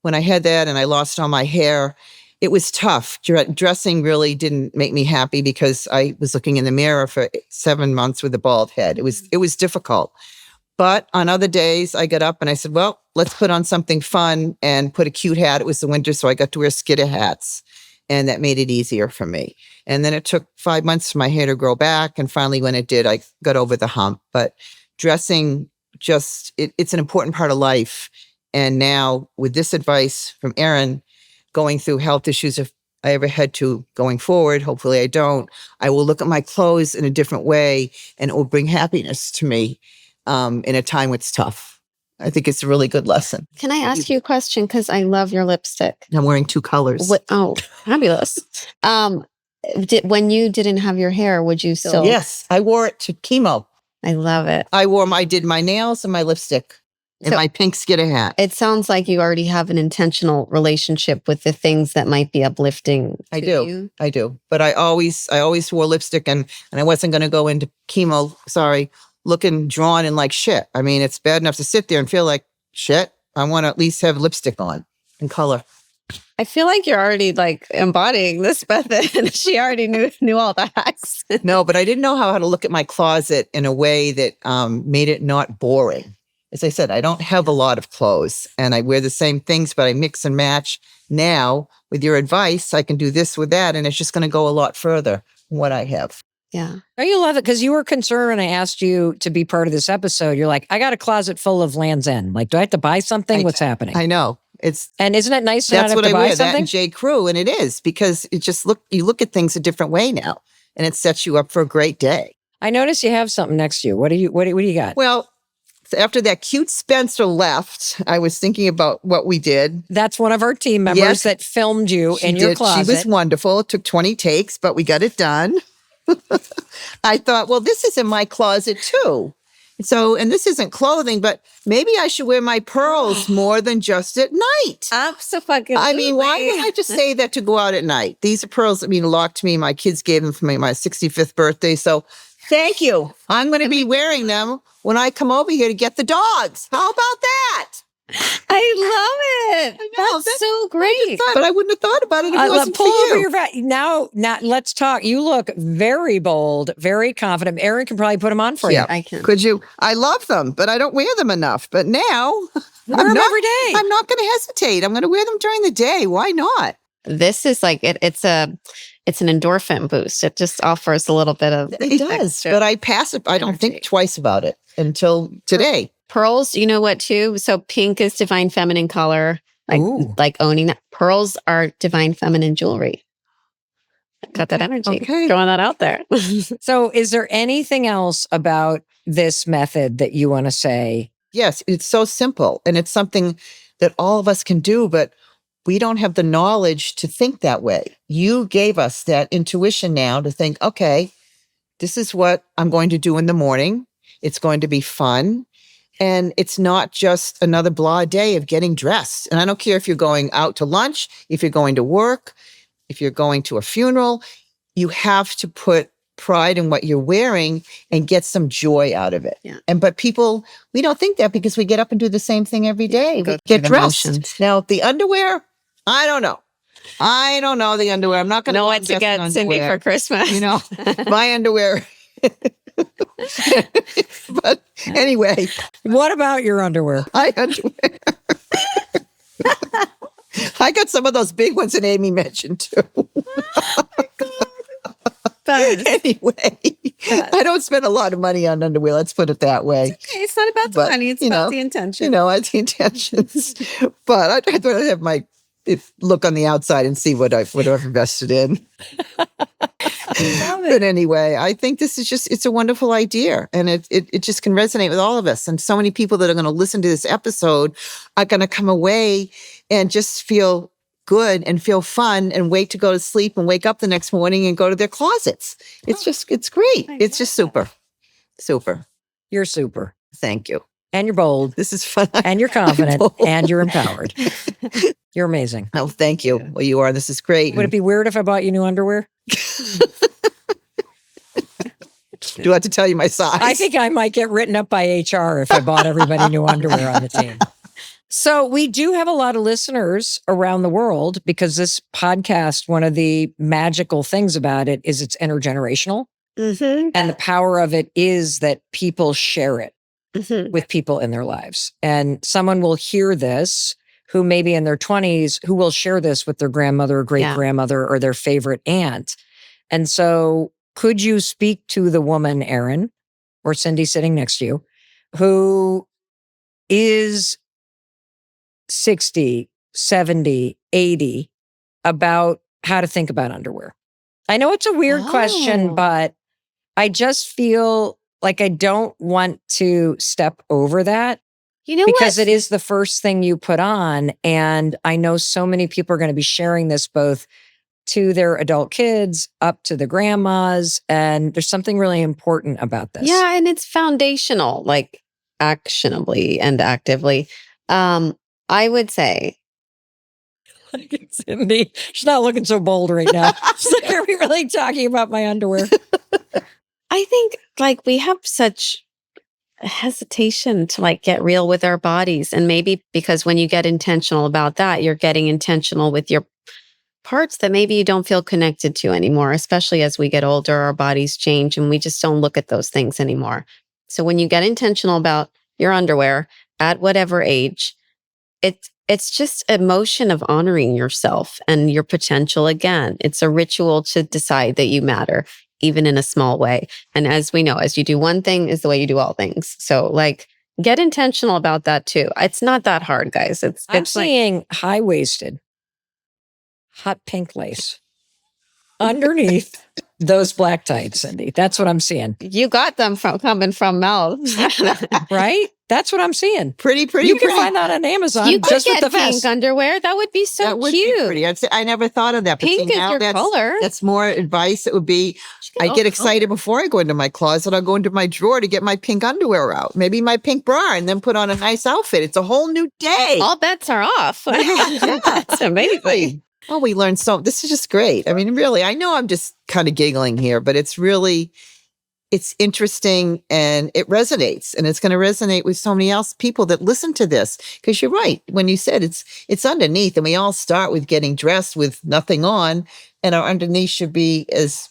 when I had that and I lost all my hair, it was tough. Dressing really didn't make me happy because I was looking in the mirror for 7 months with a bald head. It was difficult. But on other days, I got up and I said, well, let's put on something fun and put a cute hat. It was the winter, so I got to wear skitter hats. And that made it easier for me. And then it took 5 months for my hair to grow back. And finally, when it did, I got over the hump. But dressing it's an important part of life. And now with this advice from Erin, going through health issues, if I ever had to going forward, hopefully I don't, I will look at my clothes in a different way and it will bring happiness to me. In a time when it's tough. I think it's a really good lesson. Can I ask you a question? Because I love your lipstick. I'm wearing 2 colors. Oh, fabulous. When you didn't have your hair, would you still? Yes, I wore it to chemo. I love it. I did my nails and my lipstick and my pink skitter hat. It sounds like you already have an intentional relationship with the things that might be uplifting. I do. But I always wore lipstick and I wasn't going to go into chemo, looking drawn and like shit. I mean, it's bad enough to sit there and feel like shit. I want to at least have lipstick on and color. I feel like you're already like embodying this method. She already knew all the hacks. No, but I didn't know how to look at my closet in a way that made it not boring. As I said, I don't have a lot of clothes and I wear the same things, but I mix and match. Now, with your advice, I can do this with that, and it's just going to go a lot further than what I have. Yeah. Oh, you love it because you were concerned when I asked you to be part of this episode. You're like, I got a closet full of Land's End. Like, do I have to buy something? What's happening? I know. And isn't it nice to not That's have what to I buy wear, that something? and J. Crew, and it is because you look at things a different way now, and it sets you up for a great day. I notice you have something next to you. What do you got? Well, after that cute Spencer left, I was thinking about what we did. That's one of our team members Yes. that filmed you She in your did. closet. She was wonderful. It took 20 takes, but we got it done. I thought, well, this is in my closet too. So, and this isn't clothing, but maybe I should wear my pearls more than just at night. Absolutely. I mean, why did I just say that to go out at night? These are pearls that mean a lot to me. My kids gave them for me my 65th birthday. So thank you. I'm going to be wearing them when I come over here to get the dogs. How about that? I love it. know, That's so great. But I wouldn't have thought about it if it wasn't for pull over you. your now let's talk. You look very bold, very confident. Erin can probably put them on for you. I can. Could you? I love them, but I don't wear them enough. But now, Wear them every day. I'm not going to hesitate. I'm going to wear them during the day. Why not? This is like it's an endorphin boost. It just offers a little bit of It does. extra But I pass it. I don't think energy. twice about it until today. Pearls, you know what too? So pink is divine feminine color. Ooh. Like owning that. Pearls are divine feminine jewelry. Got that energy. Okay. Throwing that out there. So, is there anything else about this method that you want to say? Yes, it's so simple. And it's something that all of us can do, but we don't have the knowledge to think that way. You gave us that intuition now to think, okay, this is what I'm going to do in the morning. It's going to be fun. And it's not just another blah day of getting dressed. And I don't care if you're going out to lunch, if you're going to work, if you're going to a funeral, you have to put pride in what you're wearing and get some joy out of it. Yeah. But people, we don't think that because we get up and do the same thing every day. Go We through get the dressed. motions. Now, the underwear, I don't know. I don't know the underwear. I'm not going to Know what to get Cindy for Christmas. You know, my underwear. But anyway, What about your underwear? I underwear. I got some of those big ones that Amy mentioned too. Anyway, I don't spend a lot of money on underwear. Let's put it that way. It's not about the But, money. It's you about know, the intention. You know, I the intentions. But I'd rather have my look on the outside and see what I've invested in. But anyway, I think this is it's a wonderful idea. And it just can resonate with all of us. And so many people that are going to listen to this episode are going to come away and just feel good and feel fun and wait to go to sleep and wake up the next morning and go to their closets. It's great. It's just super. Super. You're super. Thank you. And you're bold. This is fun. And you're confident. bold. And you're empowered. You're amazing. Oh, thank you. Well, you are. This is great. Would it be weird if I bought you new underwear? Do I have to tell you my size? I think I might get written up by HR if I bought everybody new underwear on the team. So we do have a lot of listeners around the world because this podcast, one of the magical things about it is it's intergenerational. Mm-hmm. And the power of it is that people share it Mm-hmm. with people in their lives. And someone will hear this who may be in their 20s, who will share this with their grandmother or great grandmother or their favorite aunt. And so could you speak to the woman, Erin, or Cindy sitting next to you, who is 60, 70, 80 about how to think about underwear? I know it's a weird question, but I just feel like I don't want to step over that. You know because what? it is the first thing you put on. And I know so many people are going to be sharing this both to their adult kids, up to the grandmas. And there's something really important about this. Yeah, and it's foundational, like actionably and actively. I would say. Look at Cindy. She's not looking so bold right now. She's like, are we really talking about my underwear? I think like we have such hesitation to like get real with our bodies. And maybe because when you get intentional about that, you're getting intentional with your parts that maybe you don't feel connected to anymore, especially as we get older, our bodies change and we just don't look at those things anymore. So when you get intentional about your underwear at whatever age, it's just a motion of honoring yourself and your potential again. It's a ritual to decide that you matter. even in a small way. And as we know, as you do one thing is the way you do all things. So like get intentional about that too. It's not that hard, guys. I'm seeing high-waisted, hot pink lace underneath those black tights, Cindy. That's what I'm seeing. You got them coming from Mel. Right? That's what I'm seeing. Pretty. You pretty. can find that on Amazon You could just get with the pink vest. underwear. That would be so That would cute. be pretty. I never thought of that. But Pink see, is now your color. That's more advice. It would be, I get excited before I go into my closet. I'll go into my drawer to get my pink underwear out. Maybe my pink bra and then put on a nice outfit. It's a whole new day. All bets are off. That's amazing. Oh, we learned so. This is just great. I mean, really, I know I'm just kind of giggling here, but it's interesting and it resonates, and it's going to resonate with so many people that listen to this. Because you're right. When you said it's underneath, and we all start with getting dressed with nothing on, and our underneath should be as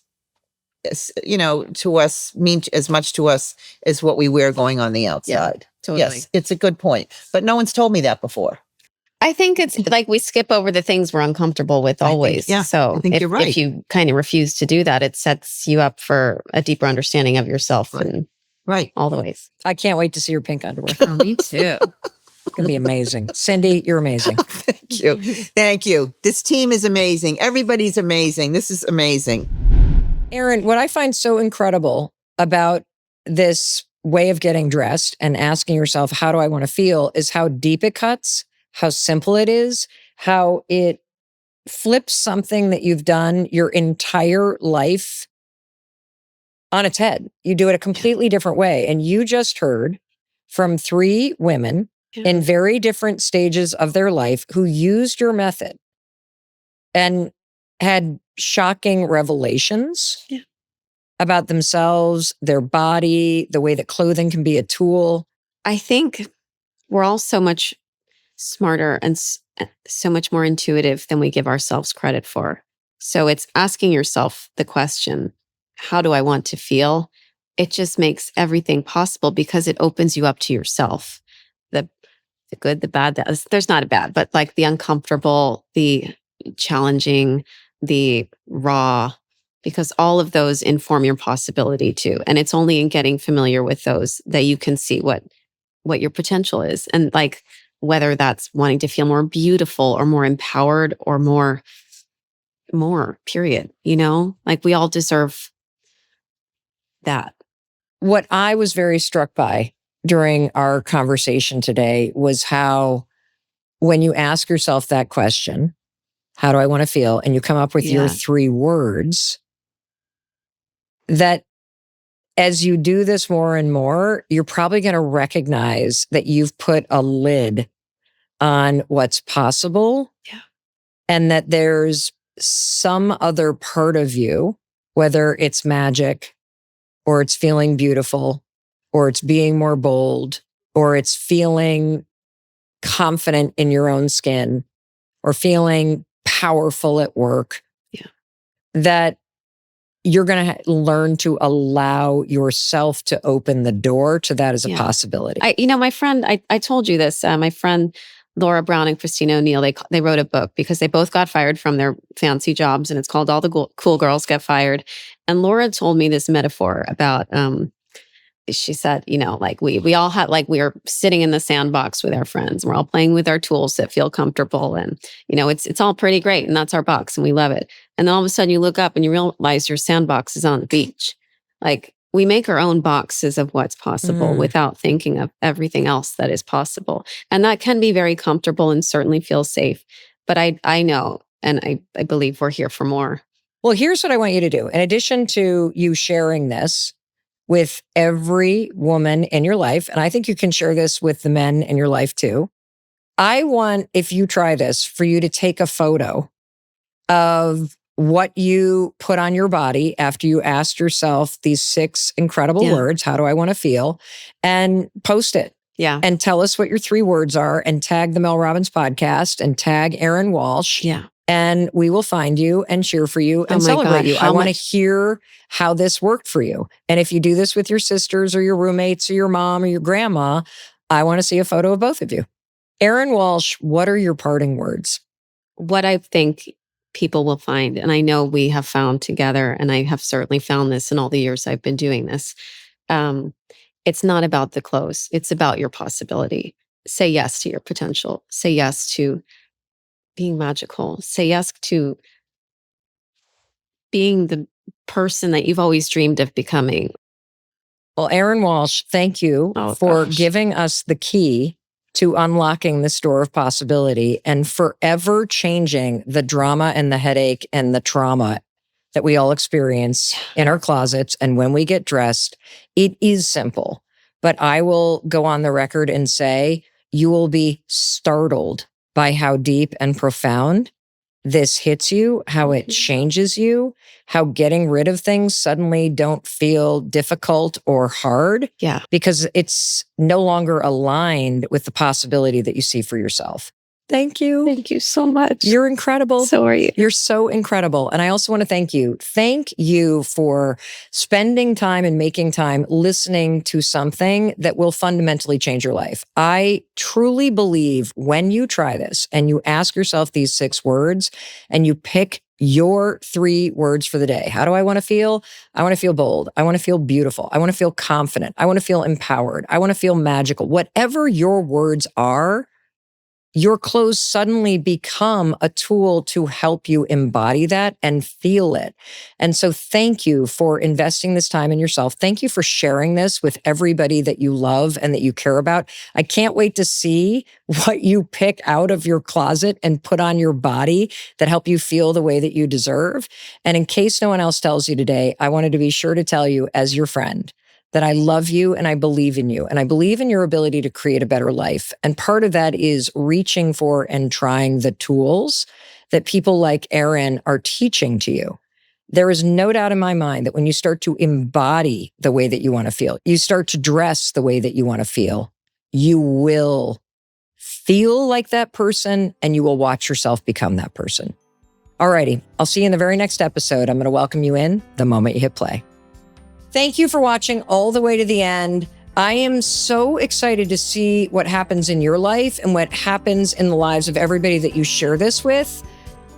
to us, mean as much to us as what we wear going on the outside. Totally. Yes, it's a good point. But no one's told me that before. I think it's like we skip over the things we're uncomfortable with always. So I think you're right. If you kind of refuse to do that, it sets you up for a deeper understanding of yourself and all the ways. I can't wait to see your pink underwear. Oh, me too. It's going to be amazing. Cindy, you're amazing. Thank you. Thank you. This team is amazing. Everybody's amazing. This is amazing. Erin, what I find so incredible about this way of getting dressed and asking yourself, how do I want to feel, is how deep it cuts, how simple it is, how it flips something that you've done your entire life on its head. You do it a completely different way. And you just heard from 3 women in very different stages of their life who used your method and had shocking revelations about themselves, their body, the way that clothing can be a tool. I think we're all so much smarter and so much more intuitive than we give ourselves credit for. So it's asking yourself the question, how do I want to feel? It just makes everything possible because it opens you up to yourself. The good, the bad, there's not a bad, but like the uncomfortable, the challenging, the raw, because all of those inform your possibility too. And it's only in getting familiar with those that you can see what your potential is. And like, whether that's wanting to feel more beautiful or more empowered or more, period. Like we all deserve that. What I was very struck by during our conversation today was how, when you ask yourself that question, how do I want to feel? And you come up with your 3 words, that as you do this more and more, you're probably going to recognize that you've put a lid on what's possible. Yeah. And that there's some other part of you, whether it's magic or it's feeling beautiful or it's being more bold or it's feeling confident in your own skin or feeling powerful at work, that you're going to learn to allow yourself to open the door to that as a possibility. My friend, I told you this, my friend Laura Brown and Christina O'Neill, they wrote a book because they both got fired from their fancy jobs, and it's called All the Cool Girls Get Fired. And Laura told me this metaphor about, she said, like we all had, like, we are sitting in the sandbox with our friends. We're all playing with our tools that feel comfortable. And, it's all pretty great. And that's our box and we love it. And then all of a sudden you look up and you realize your sandbox is on the beach. Like, we make our own boxes of what's possible without thinking of everything else that is possible. And that can be very comfortable and certainly feel safe. But I know, and I believe we're here for more. Well, here's what I want you to do. In addition to you sharing this with every woman in your life, and I think you can share this with the men in your life too, I want, if you try this, for you to take a photo of what you put on your body after you asked yourself these 6 incredible words, how do I want to feel, and post it. Yeah. And tell us what your 3 words are, and tag the Mel Robbins Podcast and tag Erin Walsh. Yeah. And we will find you and cheer for you and celebrate you. I want to hear how this worked for you. And if you do this with your sisters or your roommates or your mom or your grandma, I want to see a photo of both of you. Erin Walsh, what are your parting words? What I think people will find, and I know we have found together, and I have certainly found this in all the years I've been doing this. It's not about the clothes. It's about your possibility. Say yes to your potential. Say yes to being magical. Say yes to being the person that you've always dreamed of becoming. Well, Erin Walsh, thank you for giving us the key to unlocking this door of possibility and forever changing the drama and the headache and the trauma that we all experience in our closets and when we get dressed. It is simple, but I will go on the record and say you will be startled by how deep and profound this hits you, how it changes you, how getting rid of things suddenly don't feel difficult or hard. Yeah. Because it's no longer aligned with the possibility that you see for yourself. Thank you. Thank you so much. You're incredible. So are you. You're so incredible. And I also want to thank you. Thank you for spending time and making time listening to something that will fundamentally change your life. I truly believe when you try this and you ask yourself these 6 words and you pick your 3 words for the day. How do I want to feel? I want to feel bold. I want to feel beautiful. I want to feel confident. I want to feel empowered. I want to feel magical. Whatever your words are, your clothes suddenly become a tool to help you embody that and feel it. And so thank you for investing this time in yourself. Thank you for sharing this with everybody that you love and that you care about. I can't wait to see what you pick out of your closet and put on your body that help you feel the way that you deserve. And in case no one else tells you today, I wanted to be sure to tell you as your friend that I love you and I believe in you and I believe in your ability to create a better life. And part of that is reaching for and trying the tools that people like Erin are teaching to you. There is no doubt in my mind that when you start to embody the way that you want to feel, you start to dress the way that you want to feel, you will feel like that person and you will watch yourself become that person. Alrighty, I'll see you in the very next episode. I'm going to welcome you in the moment you hit play. Thank you for watching all the way to the end. I am so excited to see what happens in your life and what happens in the lives of everybody that you share this with.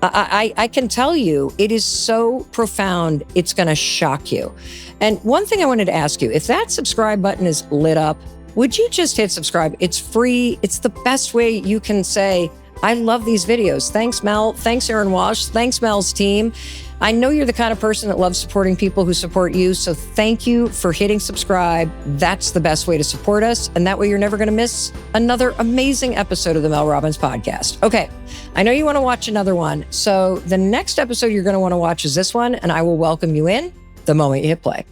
I can tell you, it is so profound, it's going to shock you. And one thing I wanted to ask you, if that subscribe button is lit up, would you just hit subscribe? It's free. It's the best way you can say, I love these videos. Thanks, Mel. Thanks, Erin Walsh. Thanks, Mel's team. I know you're the kind of person that loves supporting people who support you. So thank you for hitting subscribe. That's the best way to support us. And that way you're never going to miss another amazing episode of the Mel Robbins Podcast. Okay. I know you want to watch another one. So the next episode you're going to want to watch is this one. And I will welcome you in the moment you hit play.